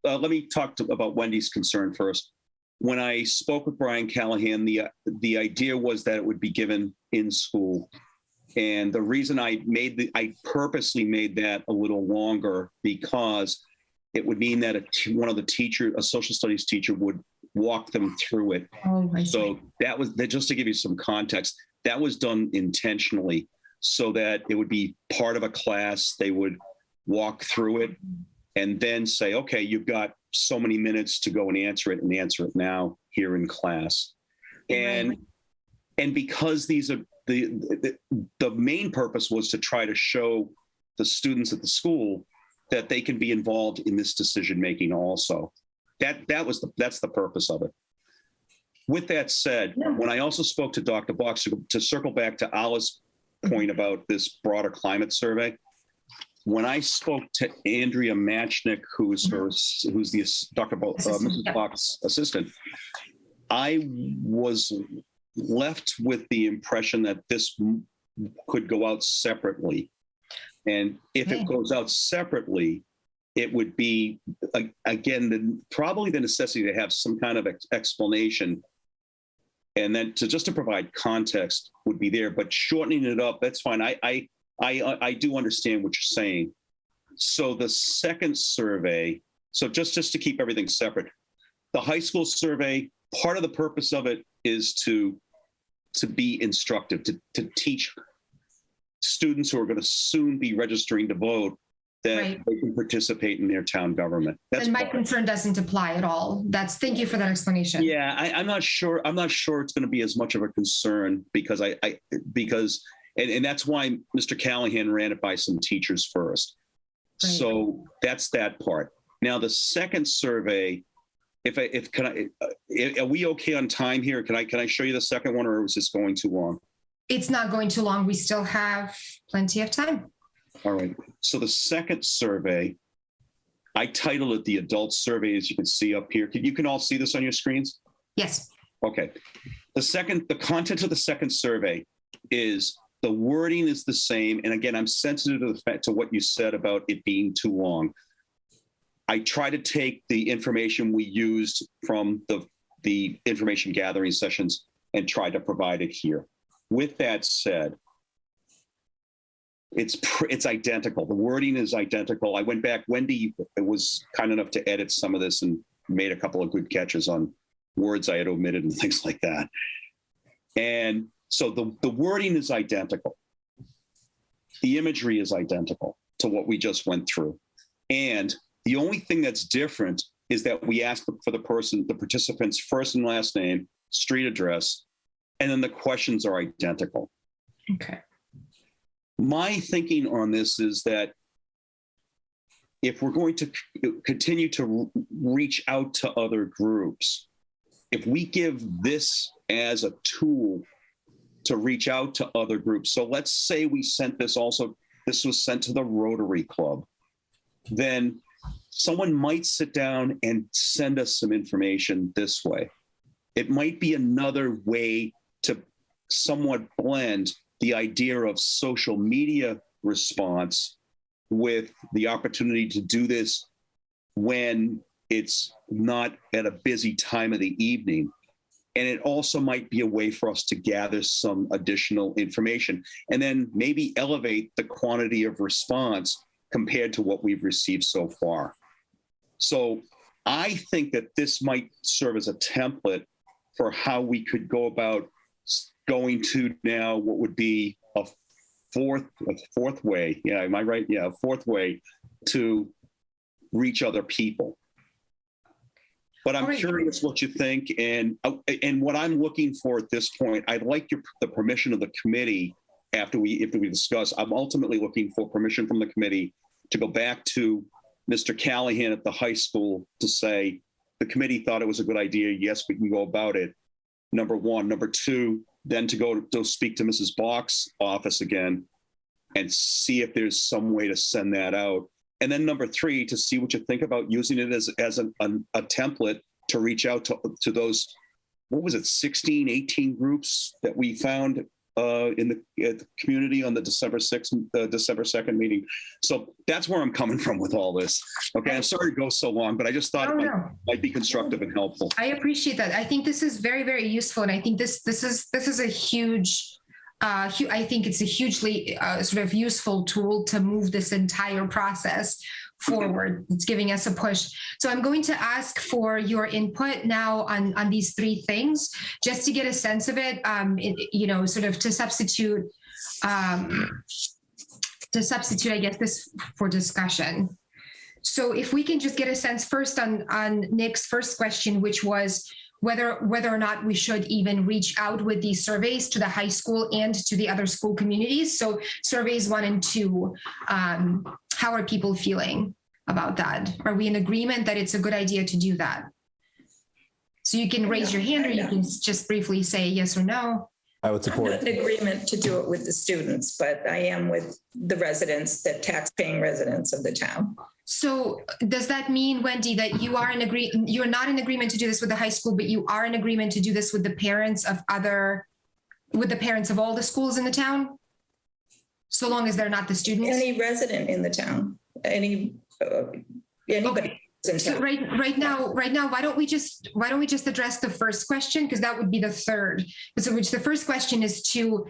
let me talk about Wendy's concern first. When I spoke with Brian Callahan, the idea was that it would be given in school. And the reason I purposely made that a little longer because it would mean that one of the teachers, a social studies teacher, would walk them through it. Oh, I see. So that was, just to give you some context, that was done intentionally so that it would be part of a class. They would walk through it and then say, okay, you've got so many minutes to go and answer it now here in class. And because these are the main purpose was to try to show the students at the school that they can be involved in this decision making also. That's the purpose of it. With that said, when I also spoke to Dr. Box, to circle back to Alice's point about this broader climate survey, when I spoke to Andrea Matchnick, who's the Mrs. Box's assistant, I was left with the impression that this could go out separately. And if it goes out separately, it would be, again, probably the necessity to have some kind of explanation. And then to provide context would be there, but shortening it up, that's fine. I do understand what you're saying. So the second survey, so just to keep everything separate, the high school survey, part of the purpose of it is to be instructive, to teach students who are going to soon be registering to vote that they can participate in their town government. That's and my concern doesn't apply at all. Thank you for that explanation. Yeah, I'm not sure it's going to be as much of a concern because and that's why Mr. Callahan ran it by some teachers first. Right. So that's that part. Now the second survey, are we okay on time here? Can I show you the second one, or is this going too long? It's not going too long. We still have plenty of time. All right. So the second survey, I titled it the adult survey, as you can see up here. You can all see this on your screens? Yes. Okay. The content of the second survey is, the wording is the same. And again, I'm sensitive to the fact to what you said about it being too long. I try to take the information we used from the information gathering sessions and try to provide it here. With that said, it's identical. The wording is identical. I went back. Wendy was kind enough to edit some of this and made a couple of good catches on words I had omitted and things like that. And so the wording is identical. The imagery is identical to what we just went through. And the only thing that's different is that we asked for the participant's first and last name, street address, and then the questions are identical. Okay. My thinking on this is that if we're going to continue to reach out to other groups, if we give this as a tool to reach out to other groups, so let's say we sent this was sent to the Rotary Club, then someone might sit down and send us some information this way. It might be another way to somewhat blend the idea of social media response with the opportunity to do this when it's not at a busy time of the evening. And it also might be a way for us to gather some additional information and then maybe elevate the quantity of response compared to what we've received so far. So I think that this might serve as a template for how we could go about going to now what would be a fourth way. Yeah, am I right? Yeah, a fourth way to reach other people. But I'm curious what you think, and what I'm looking for at this point. I'd like the permission of the committee after we discuss. I'm ultimately looking for permission from the committee to go back to Mr. Callahan at the high school to say the committee thought it was a good idea. Yes, we can go about it. Number one. Number two, then to go speak to Mrs. Box's office again and see if there's some way to send that out. And then number three, to see what you think about using it as a template to reach out to those, what was it, 16, 18 groups that we found in the community on the December 2nd meeting. So that's where I'm coming from with all this. Okay, I'm sorry to go so long, but I just thought it might be constructive and helpful. I appreciate that. I think this is very, very useful, and I think this is a huge. I think it's a hugely sort of useful tool to move this entire process forward. It's giving us a push. So I'm going to ask for your input now on these three things, just to get a sense of it. Sort of to substitute, I guess, this for discussion. So if we can just get a sense first on Nick's first question, which was whether or not we should even reach out with these surveys to the high school and to the other school communities. So surveys 1 and 2, how are people feeling about that? Are we in agreement that it's a good idea to do that? So you can raise your hand, or you can just briefly say yes or no. I would support. I'm not in agreement to do it with the students, but I am with the residents, the tax-paying residents of the town. So does that mean, Wendy, that you're not in agreement to do this with the high school, but you are in agreement to do this with the parents of all the schools in the town? So long as they're not the students? Any resident in the town, anybody. Okay. So right now, why don't we just address the first question? Because that would be the third. So which the first question is to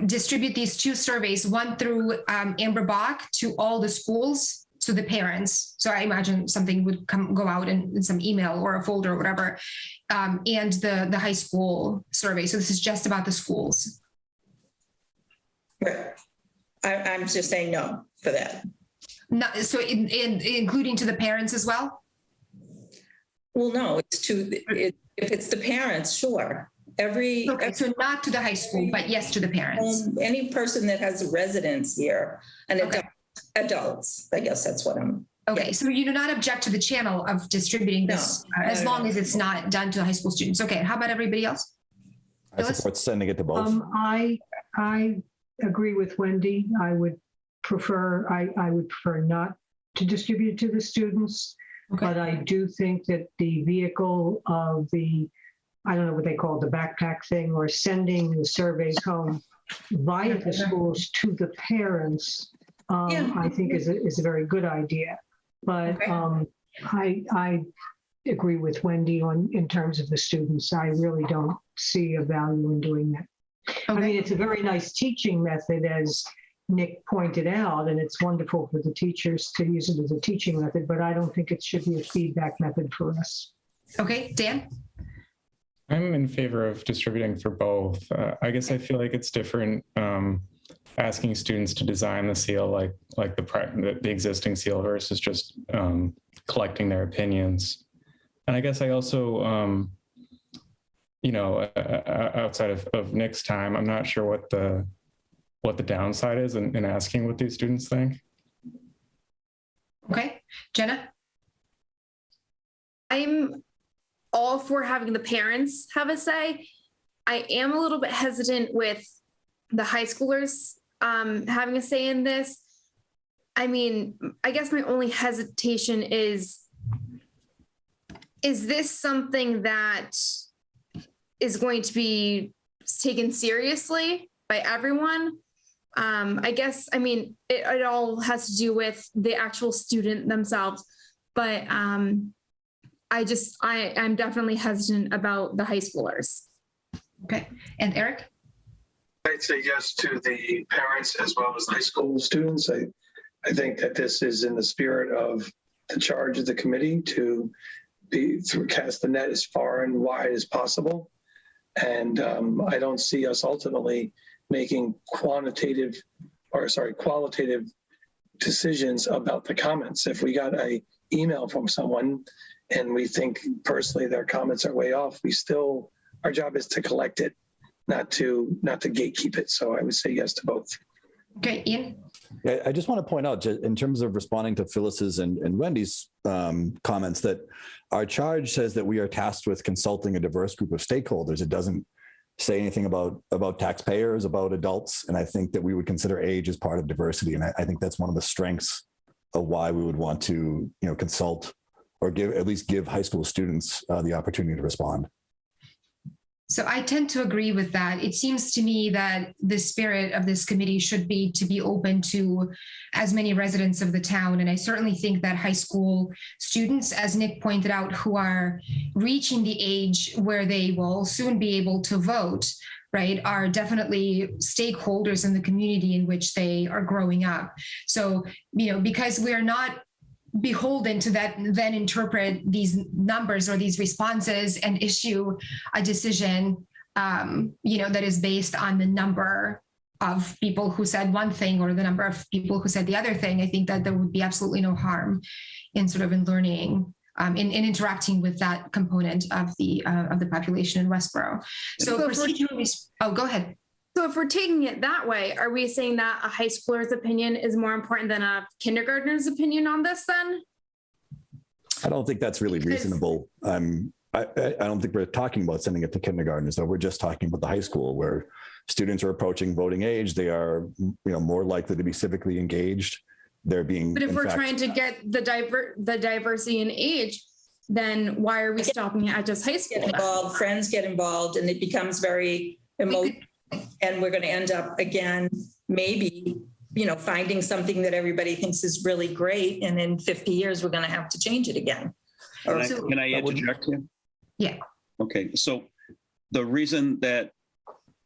distribute these 2 surveys, one through Amber Bach to all the schools, to the parents. So I imagine something would go out in some email or a folder or whatever, and the high school survey. So this is just about the schools. Right. I'm just saying no for that. Not, so including to the parents as well? Well, no, if it's the parents, sure. So not to the high school, but yes to the parents. Any person that has a residence here, and adults, I guess that's what I'm. Okay, yeah. so you do not object to the channel of distributing this as long as it's not done to high school students. Okay, how about everybody else? I support sending it to both. I agree with Wendy. I would prefer not to distribute it to the students, but I do think that the vehicle of I don't know what they call it, the backpack thing, or sending the surveys home via the schools to the parents, I think is a very good idea. But I agree with Wendy in terms of the students. I really don't see a value in doing that. I mean, it's a very nice teaching method, as Nick pointed out, and it's wonderful for the teachers to use it as a teaching method, but I don't think it should be a feedback method for us. Okay, Dan? I'm in favor of distributing for both. I guess I feel like it's different asking students to design the seal like the existing seal versus just collecting their opinions. And I guess I also, outside of Nick's time, I'm not sure what the downside is in asking what these students think. Okay, Jenna? I'm all for having the parents have a say. I am a little bit hesitant with the high schoolers having a say in this. I mean, I guess my only hesitation is this something that is going to be taken seriously by everyone? I guess, I mean, it all has to do with the actual student themselves, but I'm definitely hesitant about the high schoolers. Okay, and Eric? I'd say yes to the parents as well as high school students. I think that this is in the spirit of the charge of the committee to cast the net as far and wide as possible. And I don't see us ultimately making qualitative decisions about the comments. If we got an email from someone and we think personally their comments are way off, our job is to collect it, not to gatekeep it. So I would say yes to both. Okay, Ian? Yeah, I just want to point out, in terms of responding to Phyllis's and Wendy's comments, that our charge says that we are tasked with consulting a diverse group of stakeholders. It doesn't say anything about taxpayers, about adults, and I think that we would consider age as part of diversity. And I think that's one of the strengths of why we would want to, consult or at least give high school students the opportunity to respond. So I tend to agree with that. It seems to me that the spirit of this committee should be to be open to as many residents of the town. And I certainly think that high school students, as Nick pointed out, who are reaching the age where they will soon be able to vote, right, are definitely stakeholders in the community in which they are growing up. So, because we're not beholden to that, then interpret these numbers or these responses and issue a decision, that is based on the number of people who said one thing or the number of people who said the other thing. I think that there would be absolutely no harm in learning, in interacting with that component of the population in Westborough. So go ahead. So if we're taking it that way, are we saying that a high schooler's opinion is more important than a kindergartner's opinion on this then? I don't think that's really reasonable. I don't think we're talking about sending it to kindergartners, though. We're just talking about the high school where students are approaching voting age. They are, more likely to be civically engaged. They're being. But if we're trying to get the diversity in age, then why are we stopping it at just high school? Get involved, friends get involved, and it becomes very emotional. And we're going to end up again, maybe, finding something that everybody thinks is really great. And in 50 years, we're going to have to change it again. Can I interject here? Yeah. Okay. So the reason that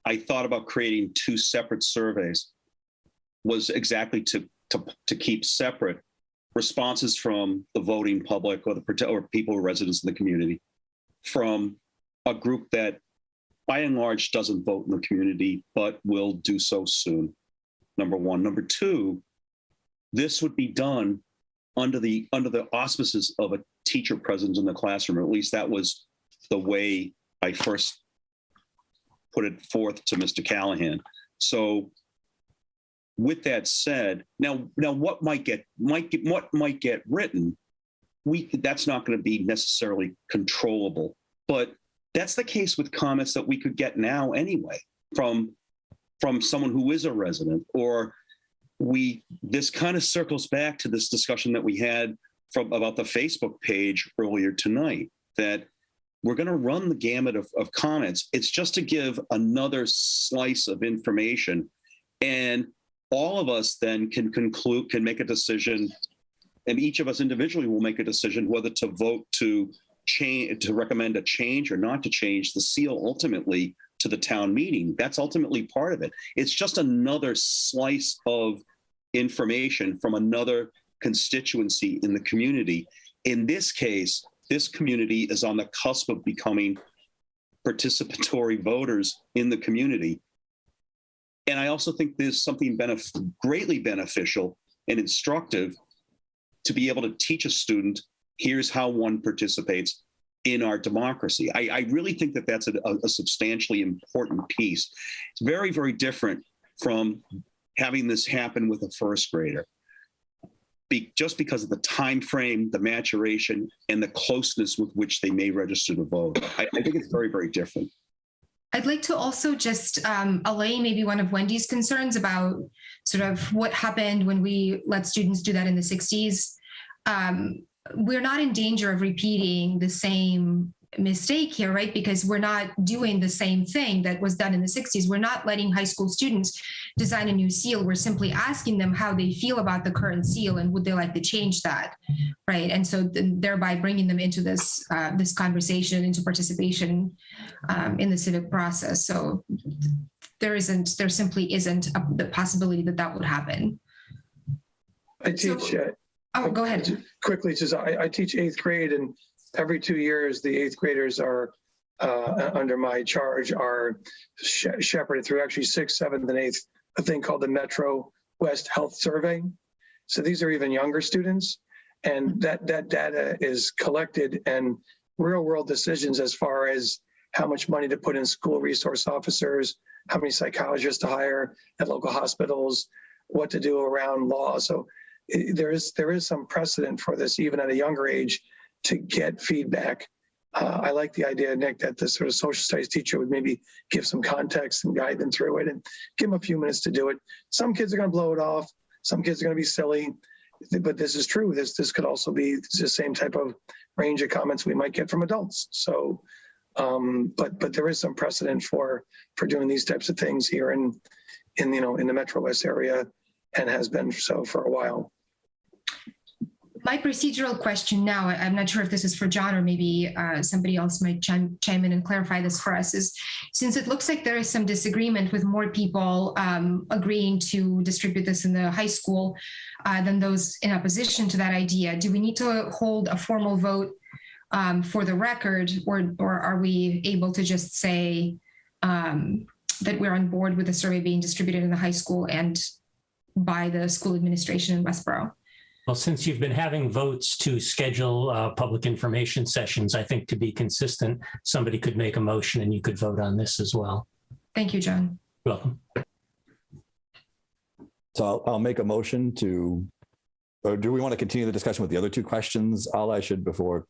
I thought about creating two separate surveys was exactly to keep separate responses from the voting public or people or residents in the community from a group that by and large doesn't vote in the community, but will do so soon. Number one. Number two, this would be done under the auspices of a teacher present in the classroom, or at least that was the way I first put it forth to Mr. Callahan. So with that said, now what might get written, that's not going to be necessarily controllable, but that's the case with comments that we could get now anyway from someone who is a resident, or this kind of circles back to this discussion that we had about the Facebook page earlier tonight, that we're going to run the gamut of comments. It's just to give another slice of information, and all of us then can make a decision, and each of us individually will make a decision whether to vote to recommend a change or not to change the seal ultimately to the town meeting. That's ultimately part of it. It's just another slice of information from another constituency in the community. In this case, this community is on the cusp of becoming participatory voters in the community. And I also think there's something greatly beneficial and instructive to be able to teach a student, here's how one participates in our democracy. I really think that that's a substantially important piece. It's very, very different from having this happen with a first grader, just because of the time frame, the maturation, and the closeness with which they may register to vote. I think it's very, very different. I'd like to also just allay maybe one of Wendy's concerns about sort of what happened when we let students do that in the 60s. We're not in danger of repeating the same mistake here, right? Because we're not doing the same thing that was done in the 60s. We're not letting high school students design a new seal. We're simply asking them how they feel about the current seal and would they like to change that, right? And so thereby bringing them into this conversation, into participation in the civic process. So there simply isn't the possibility that would happen. I teach. Go ahead. Quickly, I teach 8th grade, and every 2 years, the 8th graders are under my charge are shepherded through actually 6th, 7th, and 8th, a thing called the Metro West Health Survey. So these are even younger students, and that data is collected, and real world decisions as far as how much money to put in school resource officers, how many psychologists to hire at local hospitals, what to do around law. So there is some precedent for this, even at a younger age, to get feedback. I like the idea, Nick, that the sort of social studies teacher would maybe give some context and guide them through it and give them a few minutes to do it. Some kids are going to blow it off. Some kids are going to be silly, but this is true. This could also be the same type of range of comments we might get from adults. So But there is some precedent for doing these types of things here in the Metro West area, and has been so for a while. My procedural question now, I'm not sure if this is for John or maybe somebody else might chime in and clarify this for us, is since it looks like there is some disagreement with more people agreeing to distribute this in the high school than those in opposition to that idea, do we need to hold a formal vote for the record, or are we able to just say that we're on board with the survey being distributed in the high school and by the school administration in Westborough? Well, since you've been having votes to schedule public information sessions, I think to be consistent, somebody could make a motion and you could vote on this as well. Thank you, John. You're welcome. So I'll make a motion to, or do we want to continue the discussion with the other two questions? I should before.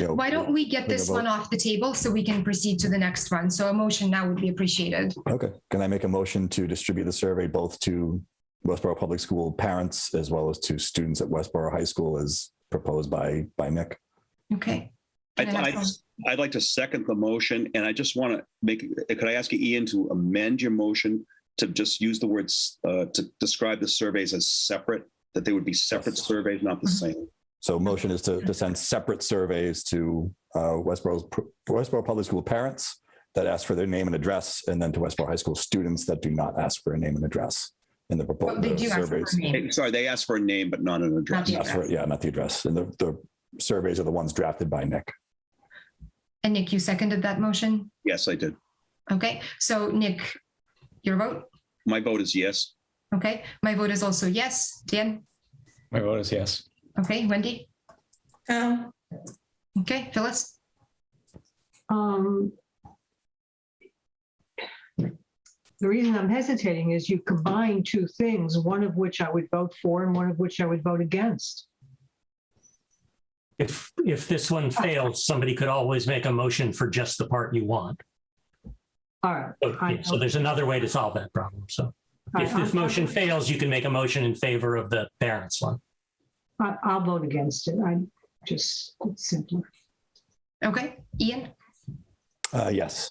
Why don't we get this one off the table so we can proceed to the next one? So a motion now would be appreciated. Okay. Can I make a motion to distribute the survey both to Westborough Public School parents as well as to students at Westborough High School as proposed by Nick? Okay. I'd like to second the motion, and I just want to could I ask you, Ian, to amend your motion to just use the words to describe the surveys as separate, that they would be separate surveys, not the same. So motion is to send separate surveys to Westborough Public School parents that ask for their name and address, and then to Westborough High School students that do not ask for a name and address in the proposed surveys. Sorry, they asked for a name, but not an address. Not the address. And the surveys are the ones drafted by Nick. And Nick, you seconded that motion? Yes, I did. Okay. So Nick, your vote? My vote is yes. Okay. My vote is also yes. Dan? My vote is yes. Okay. Wendy? Okay. Phyllis? The reason I'm hesitating is you combine two things, one of which I would vote for and one of which I would vote against. If this one fails, somebody could always make a motion for just the part you want. All right. So there's another way to solve that problem. So if this motion fails, you can make a motion in favor of the parents one. I'll vote against it. It's simpler. Okay. Ian? Yes.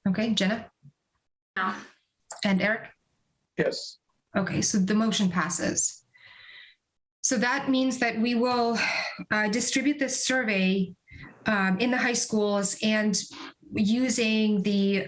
Okay. Jenna? No. And Eric? Yes. Okay, so the motion passes. So that means that we will distribute this survey in the high schools and using the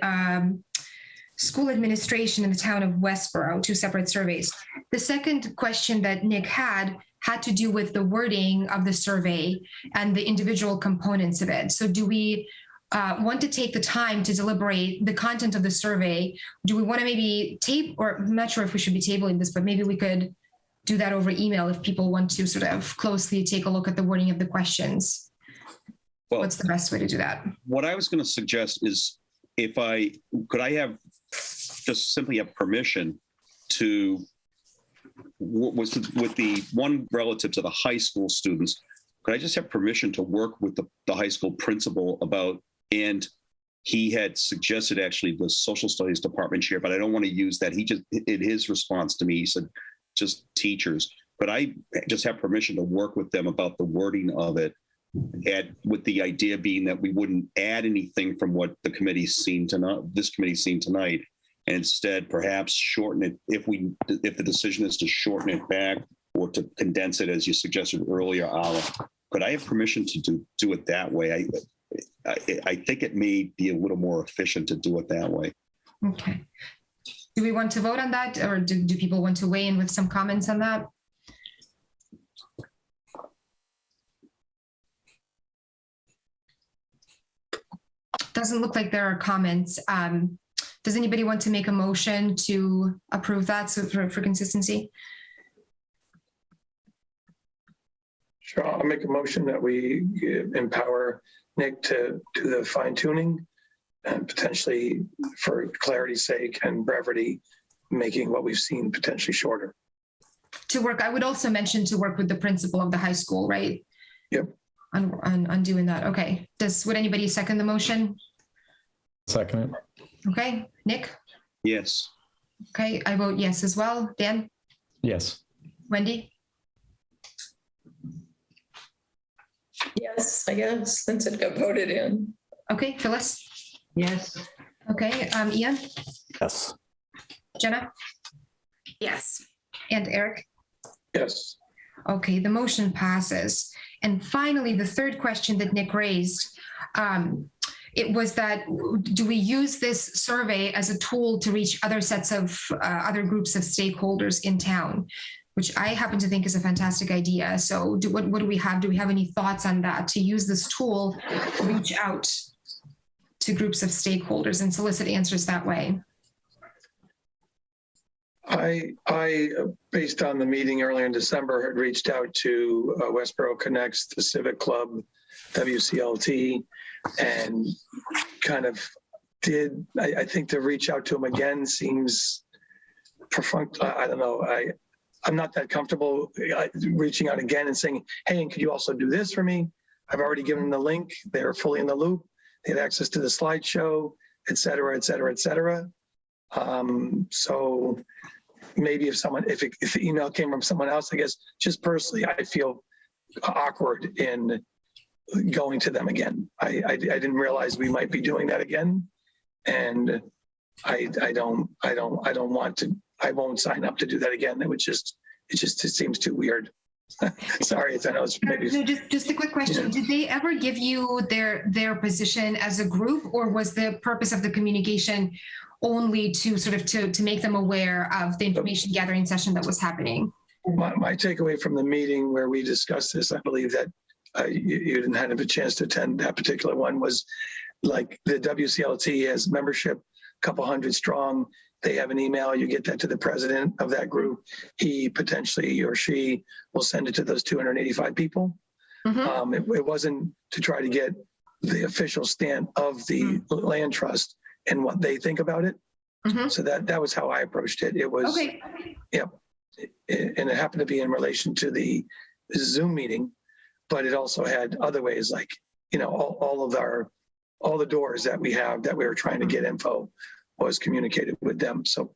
school administration in the town of Westborough, two separate surveys. The second question that Nick had to do with the wording of the survey and the individual components of it. So do we want to take the time to deliberate the content of the survey? Do we want to maybe or I'm not sure if we should be tabling this, but maybe we could do that over email if people want to sort of closely take a look at the wording of the questions. Well, what's the best way to do that? What I was going to suggest is could I have just simply have permission to, with the one relative to the high school students, could I just have permission to work with the high school principal about, and he had suggested actually the social studies department chair, but I don't want to use that. He just, in his response to me, he said, just teachers. But I just have permission to work with them about the wording of it, and with the idea being that we wouldn't add anything from what the committee's seen tonight, this committee's seen tonight, and instead perhaps shorten it if the decision is to shorten it back or to condense it as you suggested earlier, Ala. Could I have permission to do it that way? I think it may be a little more efficient to do it that way. Okay. Do we want to vote on that, or do people want to weigh in with some comments on that? Doesn't look like there are comments. Does anybody want to make a motion to approve that, so for consistency? Sure, I'll make a motion that we empower Nick to do the fine tuning and potentially, for clarity's sake and brevity, making what we've seen potentially shorter. To work, I would also mention to work with the principal of the high school, right? Yep. On doing that. Okay. Would anybody second the motion? Second it. Okay. Nick? Yes. Okay. I vote yes as well. Dan? Yes. Wendy? Yes, I guess, since it got voted in. Okay. Phyllis? Yes. Okay, Ian, Yes. Jenna, Yes. and Eric? Yes. Okay, the motion passes. And finally, the third question that Nick raised, it was that, do we use this survey as a tool to reach other sets of, other groups of stakeholders in town? Which I happen to think is a fantastic idea. So what do we have? Do we have any thoughts on that, to use this tool to reach out to groups of stakeholders and solicit answers that way? I, based on the meeting earlier in December, had reached out to Westborough Connects, the Civic Club, WCLT, and kind of did, I think to reach out to them again seems perfunct. I don't know. I'm not that comfortable reaching out again and saying, hey, and could you also do this for me? I've already given them the link. They're fully in the loop. They had access to the slideshow, et cetera, et cetera, et cetera. So maybe if the email came from someone else, I guess just personally, I feel awkward in going to them again. I didn't realize we might be doing that again. And I don't want to, I won't sign up to do that again. It seems too weird. Sorry, I know it's maybe. No, just a quick question. Yeah. Did they ever give you their position as a group, or was the purpose of the communication only to sort of to make them aware of the information gathering session that was happening? My takeaway from the meeting where we discussed this, I believe that you didn't have a chance to attend that particular one, was like the WCLT has membership, a couple hundred strong. They have an email, you get that to the president of that group. He potentially, or she, will send it to those 285 people. Mm-hmm. It wasn't to try to get the official stand of the land trust and what they think about it. Mm-hmm. So that was how I approached it. It was, Okay. and it happened to be in relation to the Zoom meeting, but it also had other ways, like, all the doors that we have that we were trying to get info was communicated with them. So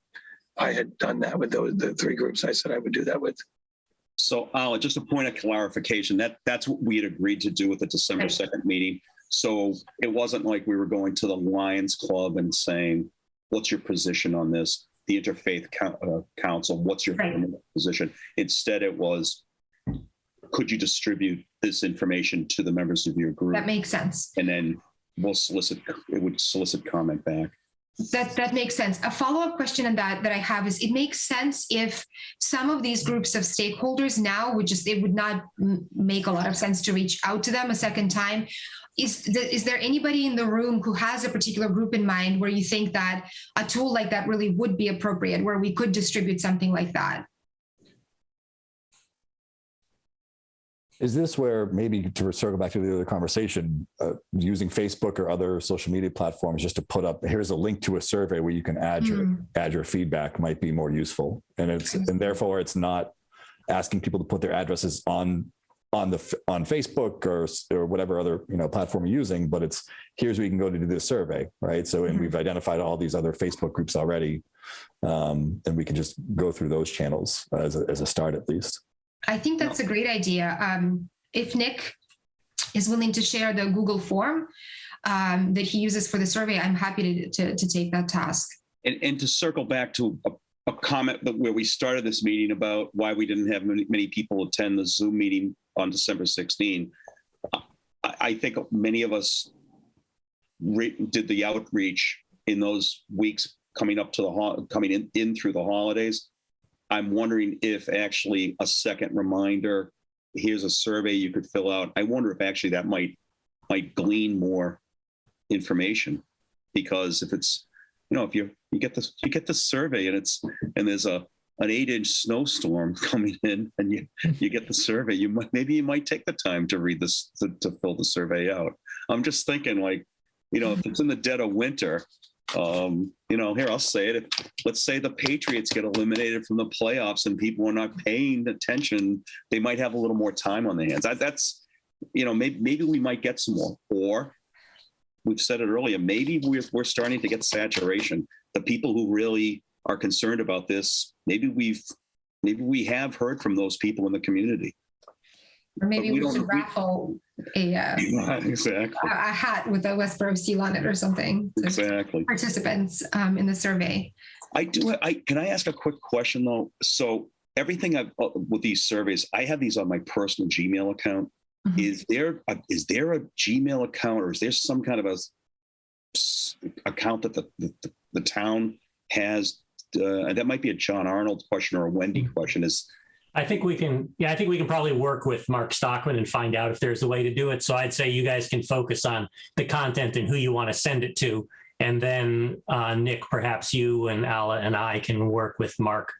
I had done that with the three groups I said I would do that with. So just a point of clarification, that's what we had agreed to do with the December 2nd meeting. So it wasn't like we were going to the Lions Club and saying, what's your position on this? The Interfaith Council, what's your position? Instead, it was, could you distribute this information to the members of your group? That makes sense. And then it would solicit comment back. That makes sense. A follow-up question on that I have is, it makes sense if some of these groups of stakeholders now it would not make a lot of sense to reach out to them a second time. Is there anybody in the room who has a particular group in mind where you think that a tool like that really would be appropriate, where we could distribute something like that? Is this where, maybe to circle back to the other conversation, using Facebook or other social media platforms just to put up, here's a link to a survey where you can add your feedback, might be more useful, and therefore it's not asking people to put their addresses on Facebook or whatever other platform you're using, but it's, here's where you can go to do this survey, right? So, and we've identified all these other Facebook groups already, and we can just go through those channels as a start at least. I think that's a great idea. If Nick is willing to share the Google form that he uses for the survey, I'm happy to take that task. And to circle back to a comment where we started this meeting about why we didn't have many people attend the Zoom meeting on December 16. I think many of us did the outreach in those weeks coming up to coming in through the holidays. I'm wondering if actually a second reminder, here's a survey you could fill out. I wonder if actually that might glean more information, because if it's, if you get the survey and there's an 8-inch snowstorm coming in and you get the survey, you might take the time to read this, to fill the survey out. I'm just thinking, like, if it's in the dead of winter, here, I'll say it. Let's say the Patriots get eliminated from the playoffs and people are not paying attention, they might have a little more time on their hands. That's, maybe we might get some more. Or we've said it earlier, maybe we're starting to get saturation. The people who really are concerned about this, maybe we have heard from those people in the community. Or maybe we should raffle Exactly. a hat with a Westborough seal on it or something. to Exactly. Participants in the survey. Can I ask a quick question though? So everything with these surveys, I have these on my personal Gmail account. Mhm. Is there a Gmail account, or is there some kind of a account that the town has? That might be a John Arnold question or a Wendy question. I think we can probably work with Mark Stockman and find out if there's a way to do it. So I'd say you guys can focus on the content and who you want to send it to. And then Nick, perhaps you and Ala and I can work with Mark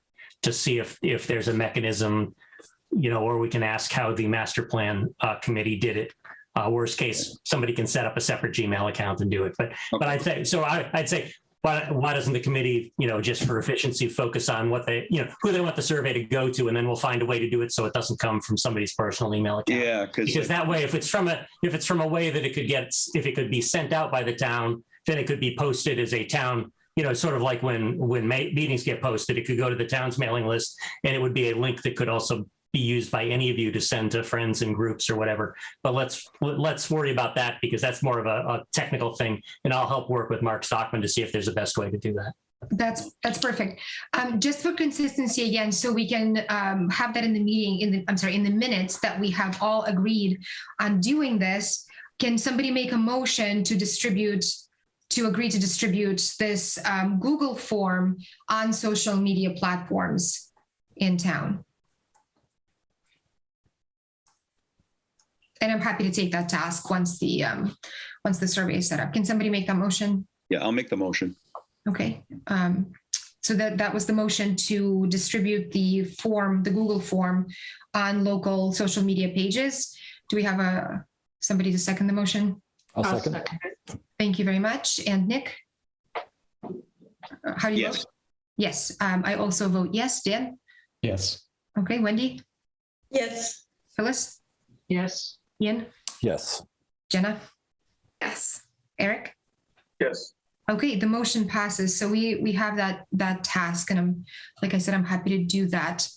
to see if there's a mechanism, or we can ask how the master plan committee did it. Worst case, somebody can set up a separate Gmail account and do it. But I'd say, why doesn't the committee, just for efficiency, focus on what they, who they want the survey to go to, and then we'll find a way to do it so it doesn't come from somebody's personal email account. Yeah, because that way, if it's from a way that if it could be sent out by the town, then it could be posted as a town. Sort of like when meetings get posted, it could go to the town's mailing list, and it would be a link that could also be used by any of you to send to friends and groups or whatever. But let's worry about that, because that's more of a technical thing, and I'll help work with Mark Stockman to see if there's a best way to do that. That's perfect. Just for consistency again, so we can have that in the meeting, in the minutes that we have all agreed on doing this. Can somebody make a motion to agree to distribute this Google form on social media platforms in town? And I'm happy to take that task once the survey is set up. Can somebody make that motion? Yeah, I'll make the motion. Okay. So that was the motion to distribute the Google form on local social media pages. Do we have somebody to second the motion? I'll second. Thank you very much. And Nick? How do you vote? Yes. I also vote yes. Dan? Yes. Okay. Wendy? Yes. Phyllis? Yes. Ian? Yes. Jenna? Yes. Eric? Yes. Okay, the motion passes. So we have that task, and like I said, I'm happy to do that.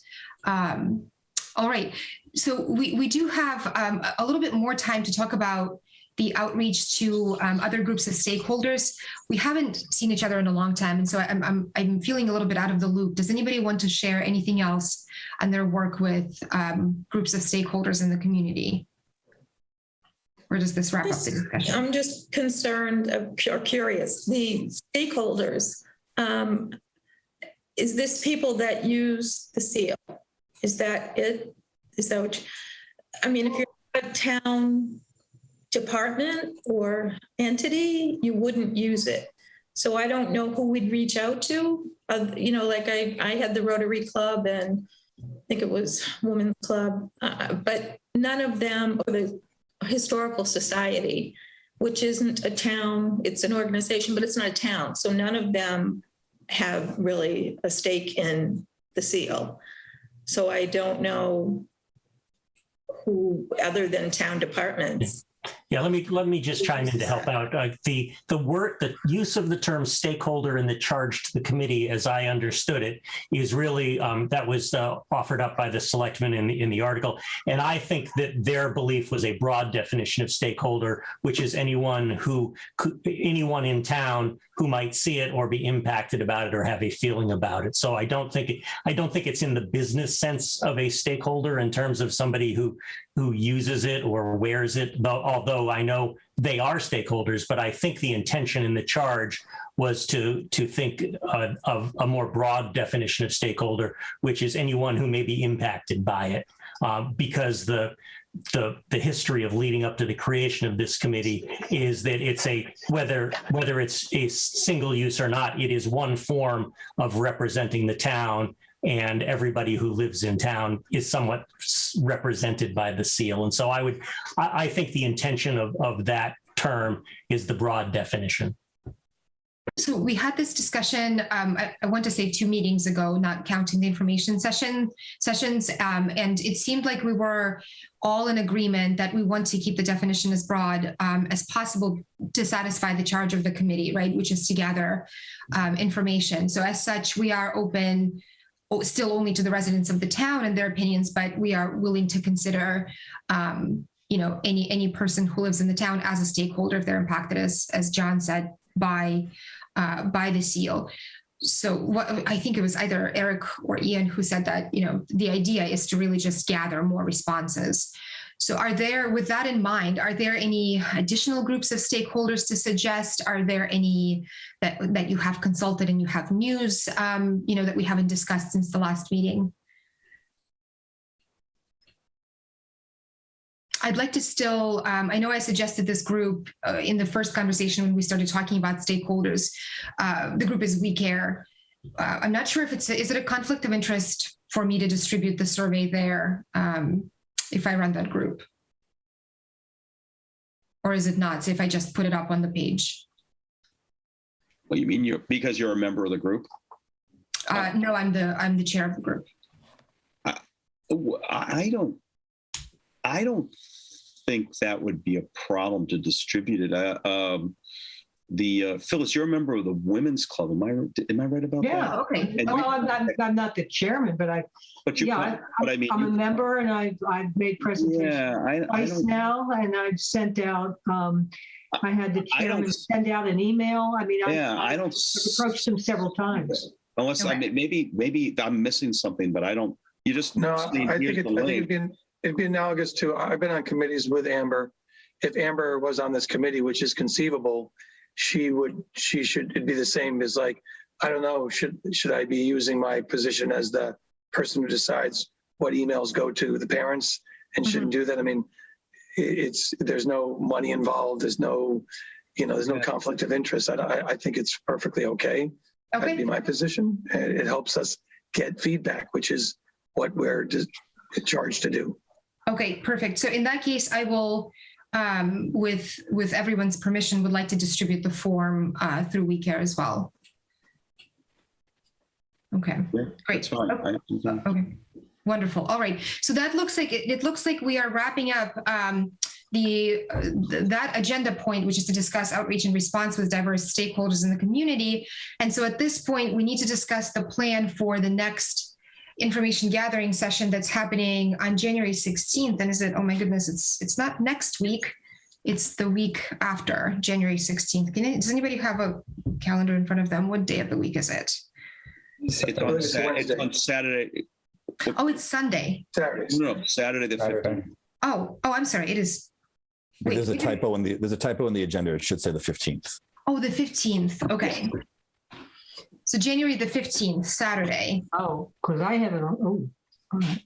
All right. So we do have a little bit more time to talk about the outreach to other groups of stakeholders. We haven't seen each other in a long time, and so I'm feeling a little bit out of the loop. Does anybody want to share anything else on their work with groups of stakeholders in the community? Or does this wrap up the discussion? I'm just concerned or curious. The stakeholders, is this people that use the seal? Is that it? Is that what if you're a town department or entity, you wouldn't use it. So I don't know who we'd reach out to. Like I had the Rotary Club and I think it was Women's Club, but none of them, or the Historical Society, which isn't a town, it's an organization, but it's not a town. So none of them have really a stake in the seal. So I don't know who other than town departments. Yeah, let me just chime in to help out. The use of the term stakeholder in the charge to the committee, as I understood it, is really that was offered up by the selectmen in the article, and I think that their belief was a broad definition of stakeholder, which is anyone in town who might see it or be impacted about it or have a feeling about it. So I don't think it's in the business sense of a stakeholder in terms of somebody who uses it or wears it, although I know they are stakeholders, but I think the intention in the charge was to think of a more broad definition of stakeholder, which is anyone who may be impacted by it, because the history of leading up to the creation of this committee is that it's whether it's a single use or not, it is one form of representing the town, and everybody who lives in town is somewhat represented by the seal. And so I think the intention of that term is the broad definition. So we had this discussion, I want to say 2 meetings ago, not counting the information sessions, and it seemed like we were all in agreement that we want to keep the definition as broad as possible to satisfy the charge of the committee, right, which is to gather information. So as such, we are open still only to the residents of the town and their opinions, but we are willing to consider any person who lives in the town as a stakeholder if they're impacted, as John said, by the seal. So what I think it was either Eric or Ian who said that, the idea is to really just gather more responses. So with that in mind, are there any additional groups of stakeholders to suggest? Are there any that you have consulted and you have news, that we haven't discussed since the last meeting? I'd like to still, I know I suggested this group in the first conversation when we started talking about stakeholders. The group is We Care. I'm not sure if is it a conflict of interest for me to distribute the survey there if I run that group? Or is it not? So if I just put it up on the page? What you mean because you're a member of the group? No, I'm the chair of the group. I don't think that would be a problem to distribute it. Phyllis, you're a member of the women's club. Am I right about that? Yeah, okay. Well, I'm not the chairman, but I'm a member, and I've made presentations twice now, and I've sent out. I had the chairman send out an email. I mean, I've approached them several times. Unless maybe I'm missing something, but I don't. You just no. I think it'd be analogous to. I've been on committees with Amber. If Amber was on this committee, which is conceivable, it'd be the same as like, I don't know, should I be using my position as the person who decides what emails go to the parents and shouldn't do that? I mean, there's no money involved. There's no conflict of interest. I think it's perfectly okay. That'd be my position. It helps us get feedback, which is what we're charged to do. Okay, perfect. So in that case, I will, with everyone's permission, would like to distribute the form through We Care as well. Okay, great. That's fine. Okay, wonderful. All right. So that looks like it looks like we are wrapping up that agenda point, which is to discuss outreach and response with diverse stakeholders in the community. And so at this point, we need to discuss the plan for the next information gathering session that's happening on January 16th. And is it, oh my goodness, it's not next week, it's the week after January 16th. Does anybody have a calendar in front of them? What day of the week is it? It's on Saturday. Oh, it's Sunday. Saturday. No, Saturday the 15th. Oh, I'm sorry. It is. Wait, there's a typo in the agenda. It should say the 15th. Oh, the 15th. Okay. So January the 15th, Saturday. Oh, because I have it on. Oh, all right.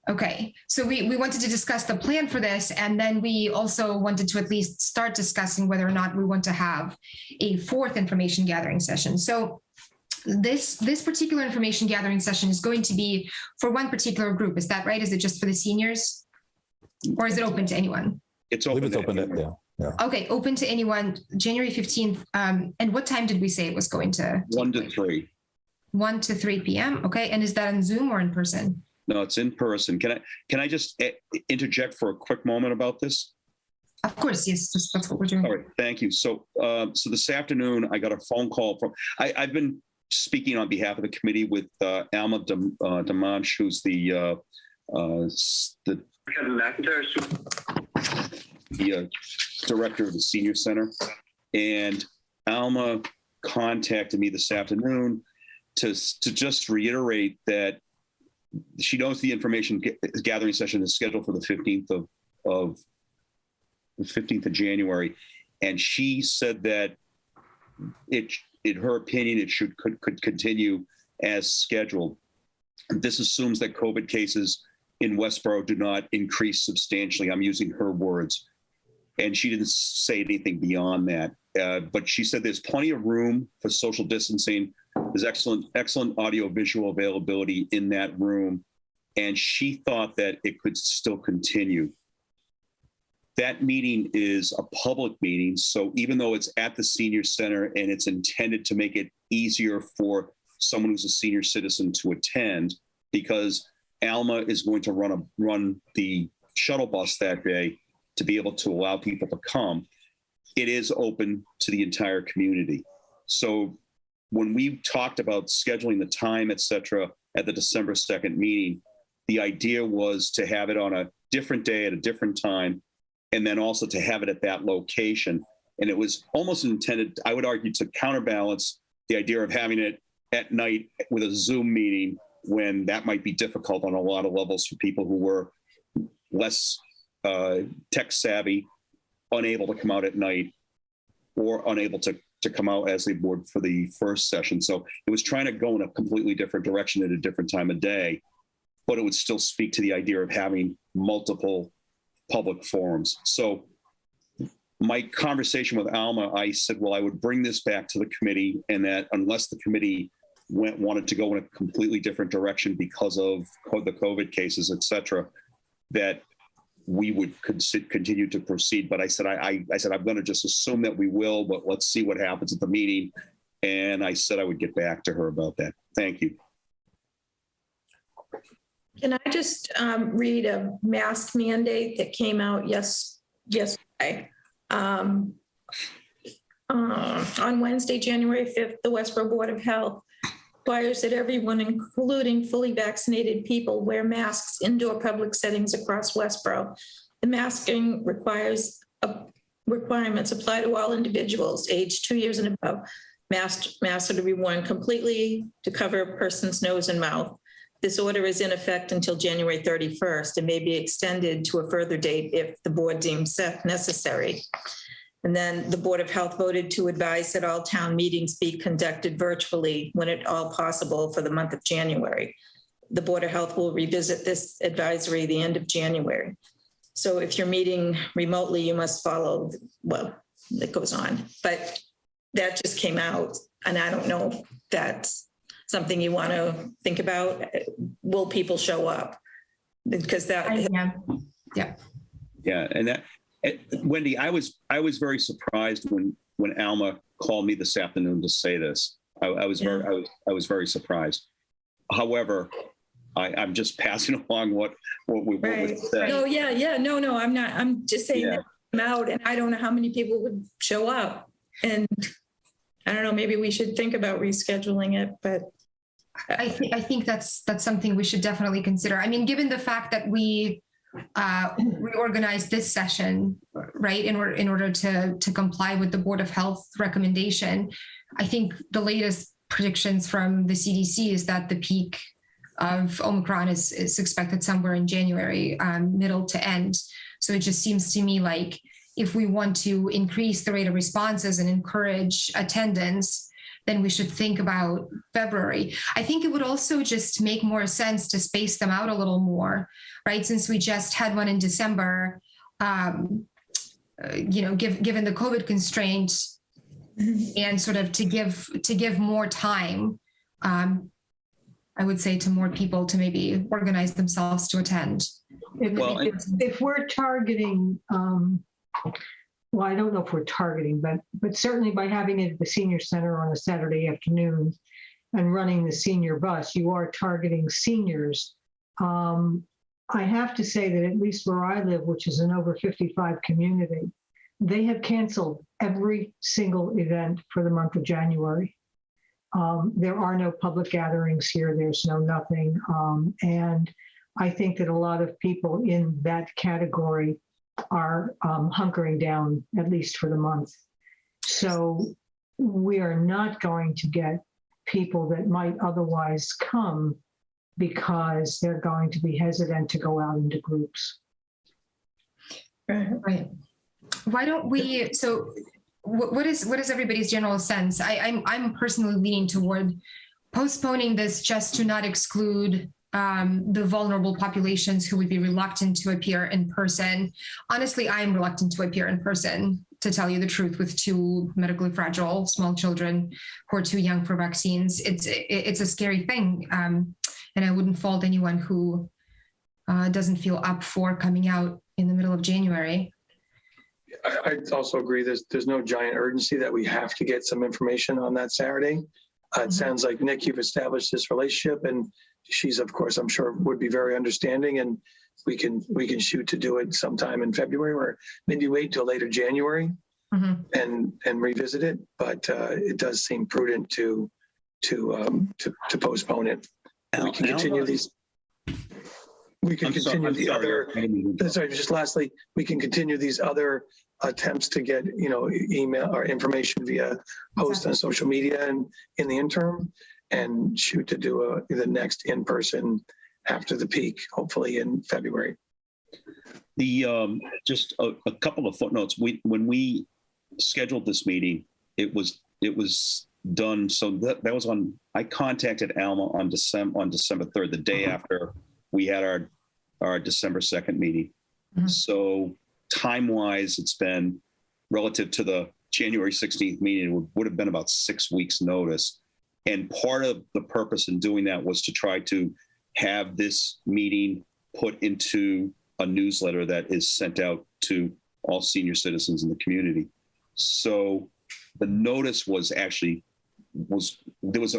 Okay. So we wanted to discuss the plan for this, and then we also wanted to at least start discussing whether or not we want to have a fourth information gathering session. So this particular information gathering session is going to be for one particular group. Is that right? Is it just for the seniors, or is it open to anyone? It's open. It's open. Yeah. Okay, open to anyone. January 15th. And what time did we say it was going to? 1 to 3. 1 to 3 p.m. Okay, and is that on Zoom or in person? No, it's in person. Can I just interject for a quick moment about this? Of course, yes. That's what we're doing. All right, thank you. So this afternoon, I got a phone call from. I've been speaking on behalf of the committee with Alma Demanche, who's the director of the senior center, and Alma contacted me this afternoon to just reiterate that she knows the information gathering session is scheduled for the 15th of January, and she said that in her opinion, it could continue as scheduled. This assumes that COVID cases in Westborough do not increase substantially. I'm using her words. And she didn't say anything beyond that. But she said there's plenty of room for social distancing. There's excellent audio visual availability in that room. And she thought that it could still continue. That meeting is a public meeting. So even though it's at the senior center and it's intended to make it easier for someone who's a senior citizen to attend, because Alma is going to run the shuttle bus that day to be able to allow people to come, it is open to the entire community. So when we talked about scheduling the time, et cetera, at the December 2nd meeting, the idea was to have it on a different day at a different time, and then also to have it at that location. And it was almost intended, I would argue, to counterbalance the idea of having it at night with a Zoom meeting, when that might be difficult on a lot of levels for people who were less tech savvy, unable to come out at night, or unable to come out as they would for the first session. So it was trying to go in a completely different direction at a different time of day, but it would still speak to the idea of having multiple public forums. So my conversation with Alma, I said, well, I would bring this back to the committee, and that unless the committee wanted to go in a completely different direction because of the COVID cases, et cetera, that we would continue to proceed. But I said, I said, I'm going to just assume that we will, but let's see what happens at the meeting. And I said I would get back to her about that. Thank you. Can I just read a mask mandate that came out yesterday? On Wednesday, January 5th, the Westborough Board of Health requires that everyone, including fully vaccinated people, wear masks indoor public settings across Westborough. The masking requirements apply to all individuals aged 2 years and above. Masks are to be worn completely to cover a person's nose and mouth. This order is in effect until January 31st and may be extended to a further date if the board deems necessary. And then the Board of Health voted to advise that all town meetings be conducted virtually when at all possible for the month of January. The Board of Health will revisit this advisory the end of January. So if you're meeting remotely, you must follow, well, it goes on, but that just came out, and I don't know if that's something you want to think about. Will people show up? Because that, yeah, and that, Wendy, I was very surprised when Alma called me this afternoon to say this. I was very surprised. However, I'm just passing along what we said. No, no, I'm not. I'm just saying that I'm out, and I don't know how many people would show up. And I don't know. Maybe we should think about rescheduling it. But I think that's something we should definitely consider. I mean, given the fact that we reorganized this session, right, in order to comply with the Board of Health recommendation, I think the latest predictions from the CDC is that the peak of Omicron is expected somewhere in January, middle to end. So it just seems to me like if we want to increase the rate of responses and encourage attendance, then we should think about February. I think it would also just make more sense to space them out a little more, right? Since we just had one in December, given the COVID constraint, and sort of to give more time, I would say, to more people to maybe organize themselves to attend. If we're targeting, well, I don't know if we're targeting, but certainly by having it at the senior center on a Saturday afternoon and running the senior bus, you are targeting seniors. I have to say that at least where I live, which is an over 55 community, they have canceled every single event for the month of January. There are no public gatherings here. There's no nothing. And I think that a lot of people in that category are hunkering down, at least for the month. So we are not going to get people that might otherwise come because they're going to be hesitant to go out into groups. Right. Why don't we, so what is everybody's general sense? I'm personally leaning toward postponing this just to not exclude the vulnerable populations who would be reluctant to appear in person. Honestly, I am reluctant to appear in person, to tell you the truth, with two medically fragile small children who are too young for vaccines. It's a scary thing. And I wouldn't fault anyone who doesn't feel up for coming out in the middle of January. I also agree. There's no giant urgency that we have to get some information on that Saturday. It sounds like, Nick, you've established this relationship, and she's, of course, I'm sure, would be very understanding, and we can shoot to do it sometime in February, or maybe wait till later January and revisit it. But it does seem prudent to postpone it. We can continue these. we can continue the other, sorry, just lastly, we can continue these other attempts to get, email or information via post on social media and in the interim, and shoot to do the next in-person after the peak, hopefully in February. The just a couple of footnotes. When we scheduled this meeting, it was done. So that was on. I contacted Alma on December 3rd, the day after we had our December 2nd meeting. Mm-hmm. So time-wise, it's been relative to the January 16th meeting. It would have been about 6 weeks' notice. And part of the purpose in doing that was to try to have this meeting put into a newsletter that is sent out to all senior citizens in the community. So the notice was actually there was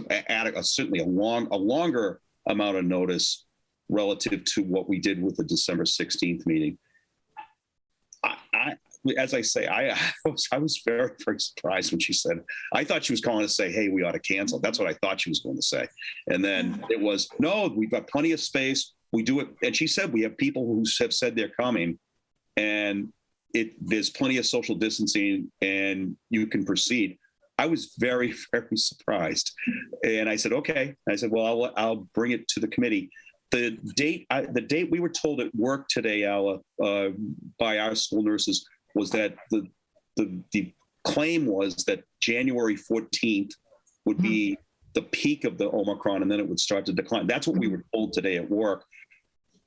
certainly a longer amount of notice relative to what we did with the December 16th meeting. As I say, I was very, very surprised when she said, I thought she was calling to say, hey, we ought to cancel. That's what I thought she was going to say. And then it was, no, we've got plenty of space. We do it. And she said, we have people who have said they're coming, and there's plenty of social distancing and you can proceed. I was very, very surprised. And I said, okay. I said, well, I'll bring it to the committee. The date we were told at work today, Alla, by our school nurses, was that the claim was that January 14th would be the peak of the Omicron, and then it would start to decline. That's what we were told today at work.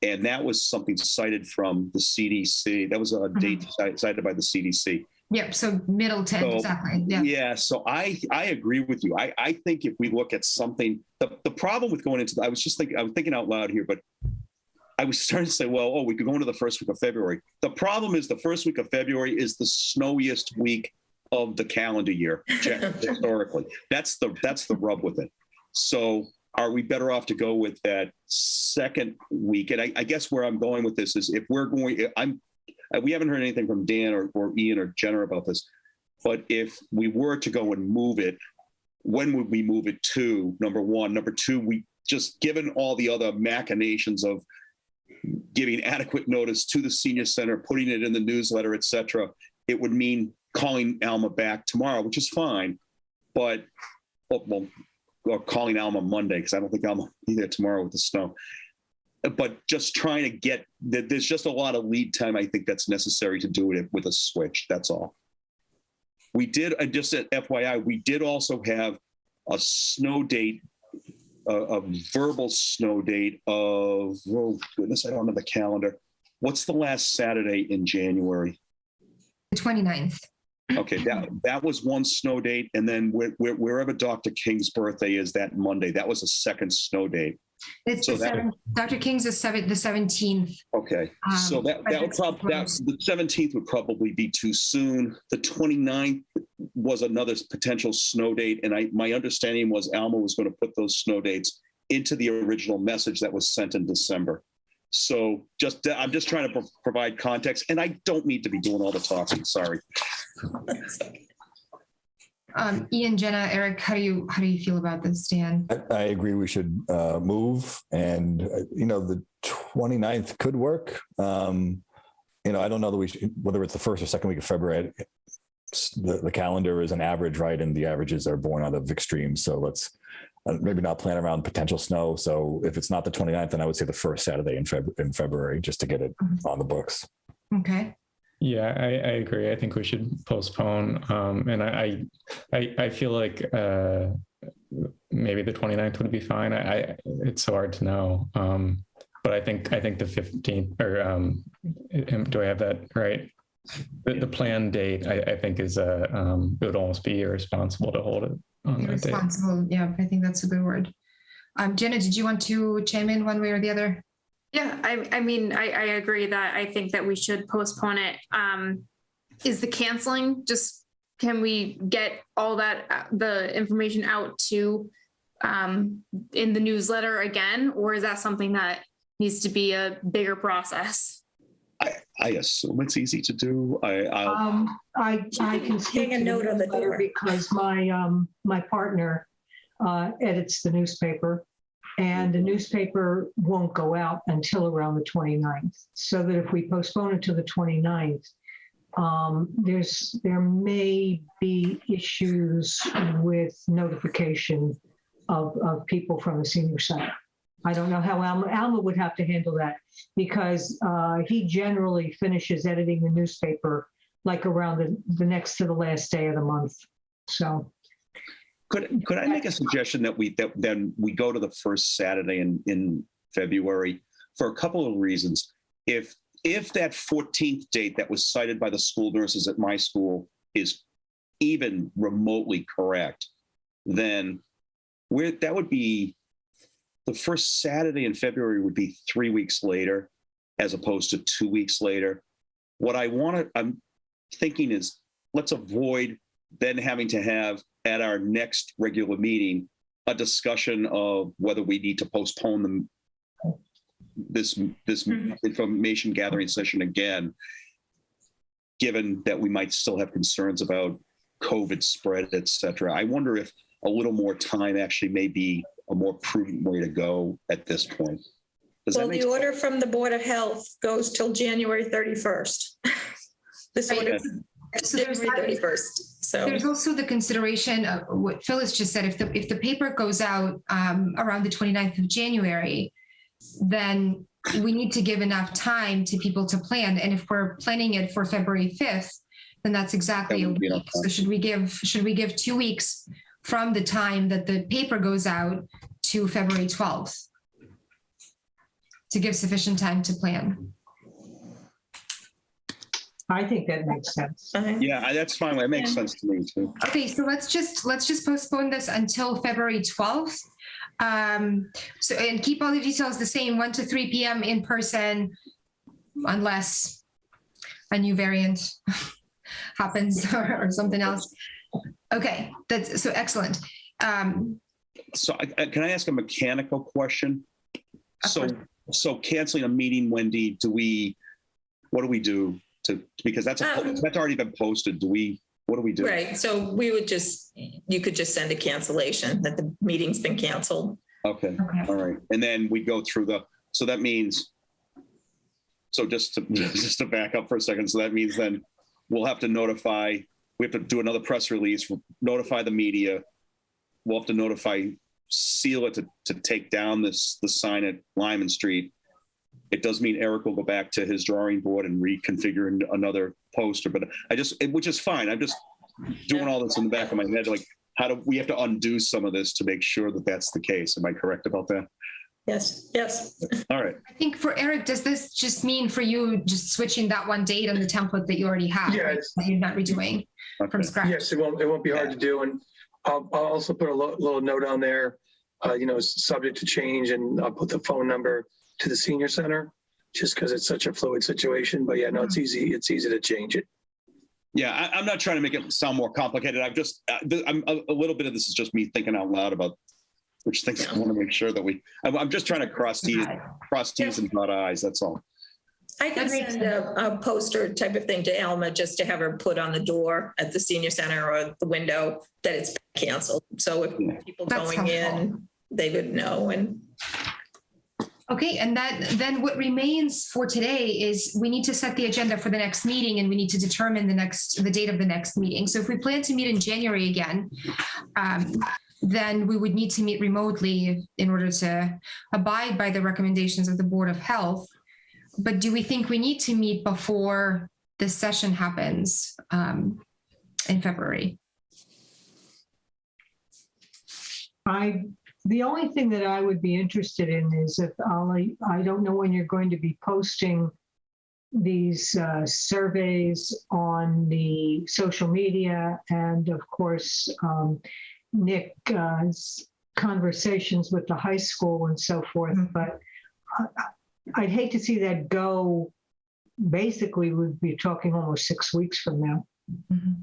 And that was something cited from the CDC. That was a date cited by the CDC. Yep. So middle 10, exactly. Yeah. Yeah. So I agree with you. I think if we look at something, the problem with going into, I was thinking out loud here, but I was starting to say, well, we could go into the first week of February. The problem is the first week of February is the snowiest week of the calendar year, historically. That's the rub with it. So are we better off to go with that second week? And I guess where I'm going with this is, if we're going, we haven't heard anything from Dan or Ian or Jenna about this, but if we were to go and move it, when would we move it to? Number one. Number two, we just, given all the other machinations of giving adequate notice to the senior center, putting it in the newsletter, et cetera, it would mean calling Alma back tomorrow, which is fine, but, or calling Alma Monday, because I don't think Alma will be there tomorrow with the snow. But just trying to get, there's just a lot of lead time, I think, that's necessary to do it with a switch. That's all. We did, just at FYI, we did also have a snow date, a verbal snow date of, oh goodness, I don't know the calendar. What's the last Saturday in January? The 29th. Okay, that was one snow date. And then wherever Dr. King's birthday is that Monday, that was a second snow date. It's so Dr. King's the 17th. Okay, so that would probably, the 17th would probably be too soon. The 29th was another potential snow date, and my understanding was Alma was going to put those snow dates into the original message that was sent in December. So I'm just trying to provide context, and I don't need to be doing all the talking. Sorry. Ian, Jenna, Eric, how do you feel about this, Dan? I agree we should move, and the 29th could work. I don't know that we should, whether it's the first or second week of February. The calendar is an average, right? And the averages are born out of extremes. So let's maybe not plan around potential snow. So if it's not the 29th, then I would say the first Saturday in February, just to get it on the books. Okay. Yeah, I agree. I think we should postpone. And I feel like maybe the 29th would be fine. It's so hard to know. But I think the 15th, or do I have that right? The planned date, I think, is it would almost be irresponsible to hold it on that date. Irresponsible, yeah, I think that's a good word. Jenna, did you want to chime in one way or the other? Yeah, I mean, I agree that I think that we should postpone it. Is the canceling just, can we get all that, the information out to in the newsletter again, or is that something that needs to be a bigger process? I assume it's easy to do. I can hang a note on the door because my partner edits the newspaper And the newspaper won't go out until around the 29th. So that if we postpone it to the 29th, there may be issues with notification of people from the senior center. I don't know how Alma would have to handle that, because he generally finishes editing the newspaper like around the next to the last day of the month. So could I make a suggestion that then we go to the first Saturday in February for a couple of reasons. If that 14th date that was cited by the school nurses at my school is even remotely correct, then that would be the first Saturday in February would be 3 weeks later, as opposed to 2 weeks later. What I'm thinking is, let's avoid then having to have at our next regular meeting a discussion of whether we need to postpone this information gathering session again, given that we might still have concerns about COVID spread, et cetera. I wonder if a little more time actually may be a more prudent way to go at this point. Well, the order from the Board of Health goes till January 31st. This order is January 31st. So there's also the consideration of what Phyllis just said. If the paper goes out around the 29th of January, then we need to give enough time to people to plan. And if we're planning it for February 5th, then that's exactly a week. So should we give 2 weeks from the time that the paper goes out to February 12th to give sufficient time to plan? I think that makes sense. Yeah, that's fine. That makes sense to me too. Okay, so let's just postpone this until February 12th. So, and keep all the details the same, 1 to 3 p.m. in person, unless a new variant happens or something else. Okay, that's so excellent. So can I ask a mechanical question? So canceling a meeting, Wendy, what do we do because that's already been posted. What do we do? Right. So you could just send a cancellation that the meeting's been canceled. Okay. All right. And then we go through so that means, so just to back up for a second. So that means then we have to do another press release, notify the media. We'll have to seal it to take down the sign at Lyman Street. It does mean Eric will go back to his drawing board and reconfigure another poster, but which is fine. I'm just doing all this in the back of my head. Like, how do we have to undo some of this to make sure that that's the case? Am I correct about that? Yes. All right. I think for Eric, does this just mean for you just switching that one date on the template that you already have? Yeah, that you're not redoing from scratch. Yes, it won't be hard to do, and I'll also put a little note on there. Subject to change, and I'll put the phone number to the senior center, just because it's such a fluid situation. But yeah, no, it's easy. It's easy to change it. Yeah, I'm not trying to make it sound more complicated. I'm a little bit of this is just me thinking out loud about which things I want to make sure that I'm just trying to cross T's and dot I's. That's all. I can send a poster type of thing to Alma just to have her put on the door at the senior center or the window that it's canceled. So if people going in, they would know. And okay, and then what remains for today is we need to set the agenda for the next meeting, and we need to determine the date of the next meeting. So if we plan to meet in January again, then we would need to meet remotely in order to abide by the recommendations of the Board of Health. But do we think we need to meet before this session happens in February? The only thing that I would be interested in is if I don't know when you're going to be posting these surveys on the social media, and of course, Nick's conversations with the high school and so forth, but I'd hate to see that go. Basically, we'd be talking almost 6 weeks from now. Mm-hmm.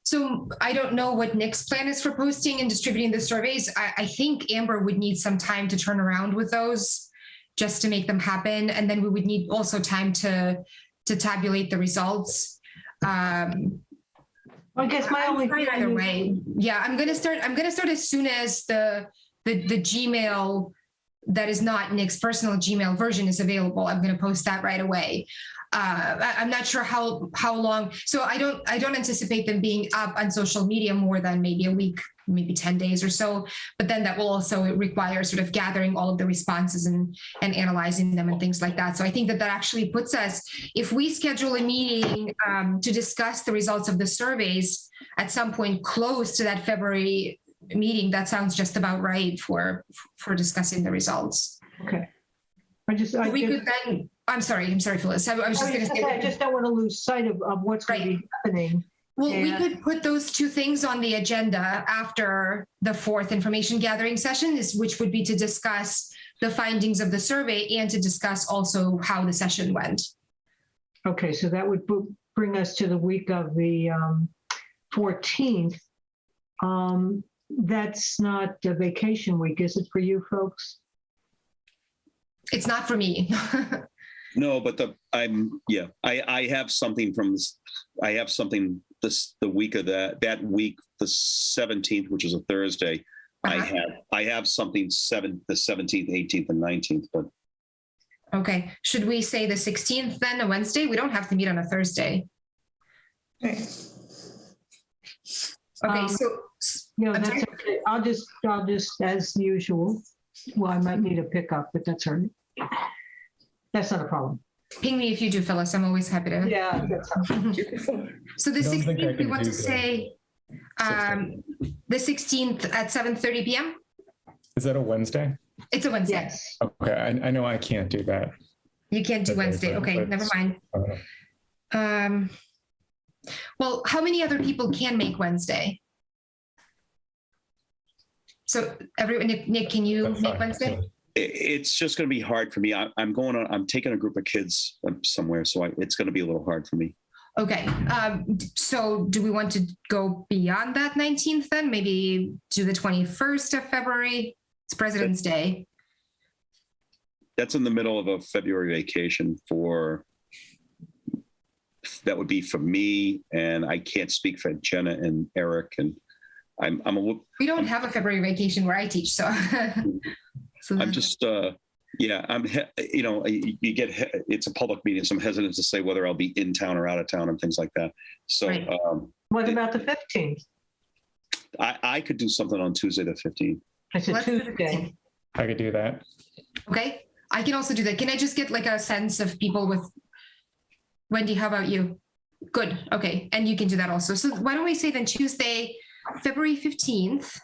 So I don't know what Nick's plan is for posting and distributing the surveys. I think Amber would need some time to turn around with those just to make them happen. And then we would need also time to tabulate the results. I guess my only either way. Yeah, I'm gonna start as soon as the the Gmail that is not Nick's personal Gmail version is available. I'm going to post that right away. I'm not sure how long. So I don't anticipate them being up on social media more than maybe a week, maybe 10 days or so. But then that will also require sort of gathering all of the responses and analyzing them and things like that. So I think that actually puts us, if we schedule a meeting to discuss the results of the surveys at some point close to that February meeting, that sounds just about right for discussing the results. Okay. I'm sorry, Phyllis. I was just going to say. I just don't want to lose sight of what's going to be happening. Well, we could put those two things on the agenda after the fourth information gathering session, which would be to discuss the findings of the survey and to discuss also how the session went. Okay, so that would bring us to the week of the 14th. That's not a vacation week, is it for you folks? It's not for me. No, but I have something the week of that week, the 17th, which is a Thursday. I have something the 17th, 18th, and 19th, but. Okay. Should we say the 16th then, a Wednesday? We don't have to meet on a Thursday. Okay. Okay, so that's okay. I'll just as usual. Well, I might need a pickup, but that's all right. That's not a problem. Ping me if you do, Phyllis. I'm always happy to. Yeah, that's So the 16th, we want to say the 16th at 7:30 p.m. Is that a Wednesday? It's a Wednesday. Yes. Okay, I know I can't do that. You can't do Wednesday. Okay, never mind. Well, how many other people can make Wednesday? So everyone, Nick, can you make Wednesday? It's just going to be hard for me. I'm taking a group of kids somewhere, so it's going to be a little hard for me. Okay. So do we want to go beyond that 19th then? Maybe do the 21st of February? It's President's Day. That's in the middle of a February vacation that would be for me, and I can't speak for Jenna and Eric, and I'm a little. We don't have a February vacation where I teach, so. I'm just, you get, it's a public meeting, so I'm hesitant to say whether I'll be in town or out of town and things like that. So, right. What about the 15th? I could do something on Tuesday the 15th. It's a Tuesday. I could do that. Okay, I can also do that. Can I just get like a sense of people with, Wendy, how about you? Good, okay, and you can do that also. So why don't we say then Tuesday, February 15th,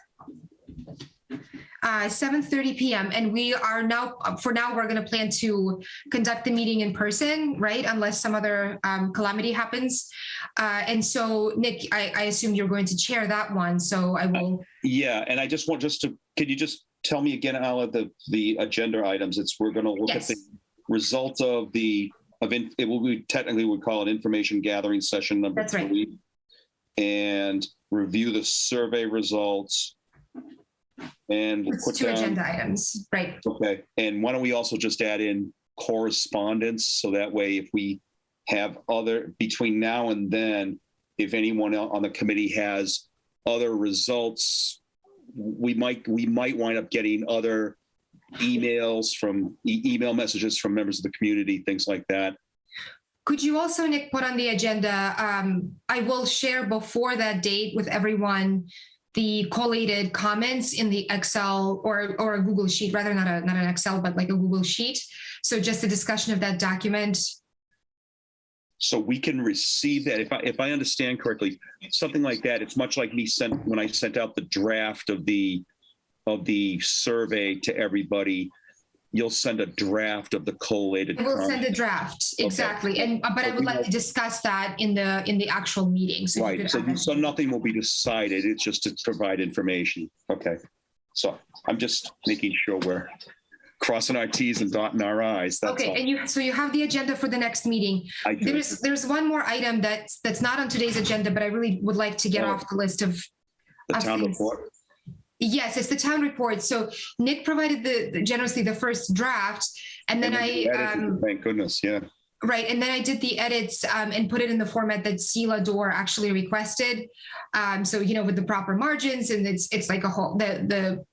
7:30 p.m. And we are now, for now, we're going to plan to conduct the meeting in person, right? Unless some other calamity happens. And so, Nick, I assume you're going to chair that one. So I will. Yeah, and I just want can you just tell me again, Ala, the agenda items? We're going to look at the results of it will be technically we call it information gathering session number 3. Right. And review the survey results. And it's 2 agenda items, right? Okay. And why don't we also just add in correspondence, so that way if we have between now and then, if anyone on the committee has other results, we might wind up getting other emails from email messages from members of the community, things like that. Could you also, Nick, put on the agenda, I will share before that date with everyone the collated comments in the Excel or a Google sheet, rather not an Excel, but like a Google sheet. So just a discussion of that document. So we can receive that. If I understand correctly, something like that. It's much like when I sent out the draft of the survey to everybody. You'll send a draft of the collated. We'll send a draft, exactly. Okay. But I would like to discuss that in the actual meeting. So right. So nothing will be decided. It's just to provide information. Okay. So I'm just making sure we're crossing our T's and dotting our I's. That's okay. all. And so you have the agenda for the next meeting. There's one more item that's not on today's agenda, but I really would like to get off the list of the town report. Yes, it's the town report. So Nick provided generously the first draft, and then thank goodness, yeah. Right, and then I did the edits and put it in the format that Sela Dorr actually requested. So with the proper margins, and it's like a whole the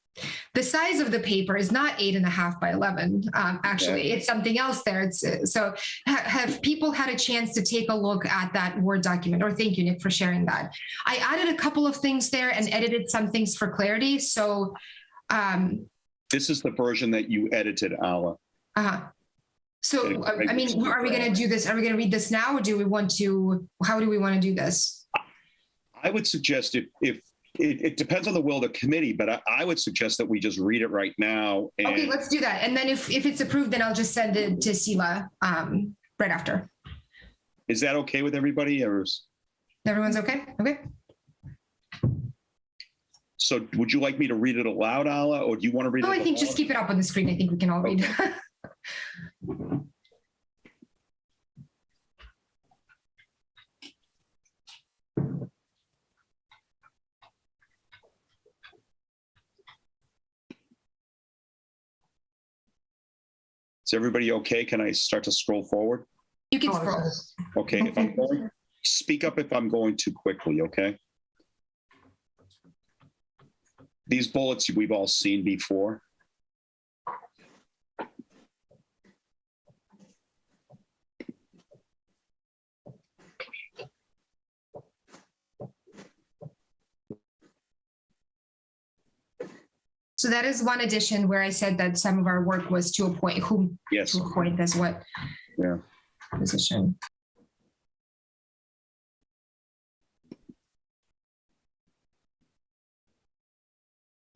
the size of the paper is not 8.5 by 11. Actually, it's something else there. It's so have people had a chance to take a look at that Word document? Or thank you, Nick, for sharing that. I added a couple of things there and edited some things for clarity. So this is the version that you edited, Ala. So, I mean, are we going to do this? Are we going to read this now, or do we want to? How do we want to do this? I would suggest if it depends on the will of the committee, but I would suggest that we just read it right now. And okay, let's do that. And then if it's approved, then I'll just send it to Sila right after. Is that okay with everybody? Or everyone's okay? Okay. So would you like me to read it aloud, Ala, or do you want to read it? I think just keep it up on the screen. I think we can all read. Okay. Is everybody okay? Can I start to scroll forward? You can scroll. Okay, if I'm going, speak up if I'm going too quickly, okay? These bullets we've all seen before. So that is one addition where I said that some of our work was to appoint whom Yes. to appoint as what Yeah. position.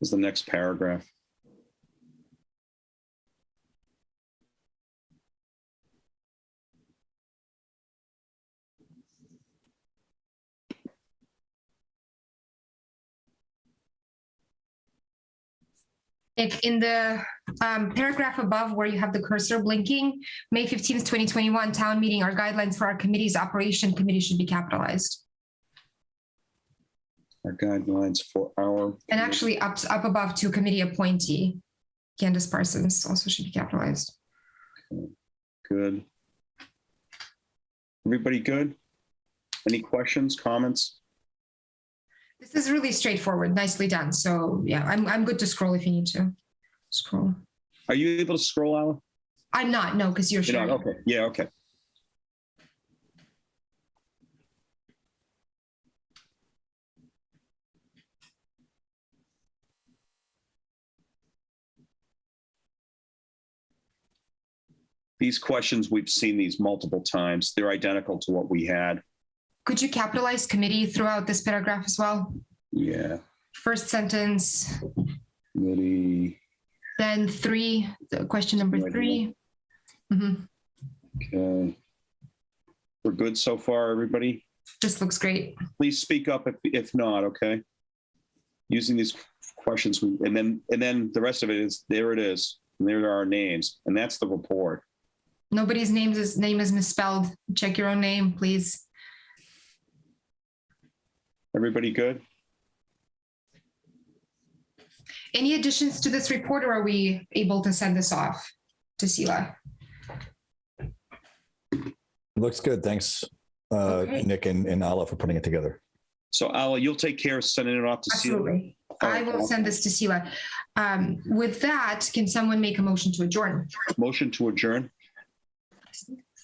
Is the next paragraph. If in the paragraph above where you have the cursor blinking, May 15th, 2021, town meeting, our guidelines for our committee's operation committee should be capitalized. Our guidelines for our. And actually up above to committee appointee, Candace Parsons also should be capitalized. Good. Everybody good? Any questions, comments? This is really straightforward, nicely done. So yeah, I'm good to scroll if you need to scroll. Are you able to scroll, Alan? I'm not, no, because you're sharing. Okay, yeah, okay. These questions, we've seen these multiple times. They're identical to what we had. Could you capitalize committee throughout this paragraph as well? Yeah. First sentence. Committee. Then question number 3. Mm-hmm. Okay. We're good so far, everybody? Just looks great. Please speak up if not, okay? Using these questions, and then the rest of it is, there it is. And there are our names, and that's the report. Nobody's name is misspelled. Check your own name, please. Everybody good? Any additions to this report, or are we able to send this off to Sila? Looks good. Thanks, Okay. Nick and Ala, for putting it together. So Ala, you'll take care of sending it off to Sila? Absolutely. I will send this to Sila. With that, can someone make a motion to adjourn? Motion to adjourn?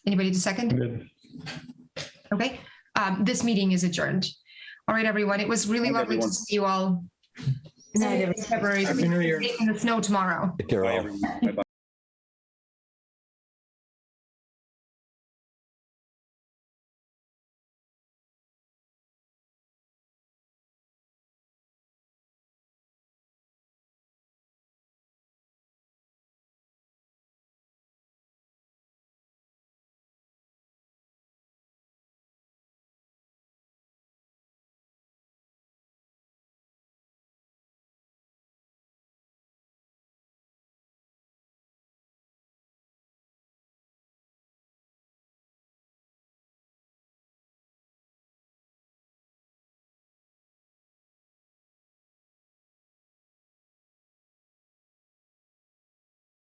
Anybody to second? Good. Okay. This meeting is adjourned. All right, everyone. It was really Good night, lovely everyone. to see you all. Good night, everyone. February. Happy New Year. In the snow tomorrow. Take care, Bye, all. everyone. Bye-bye.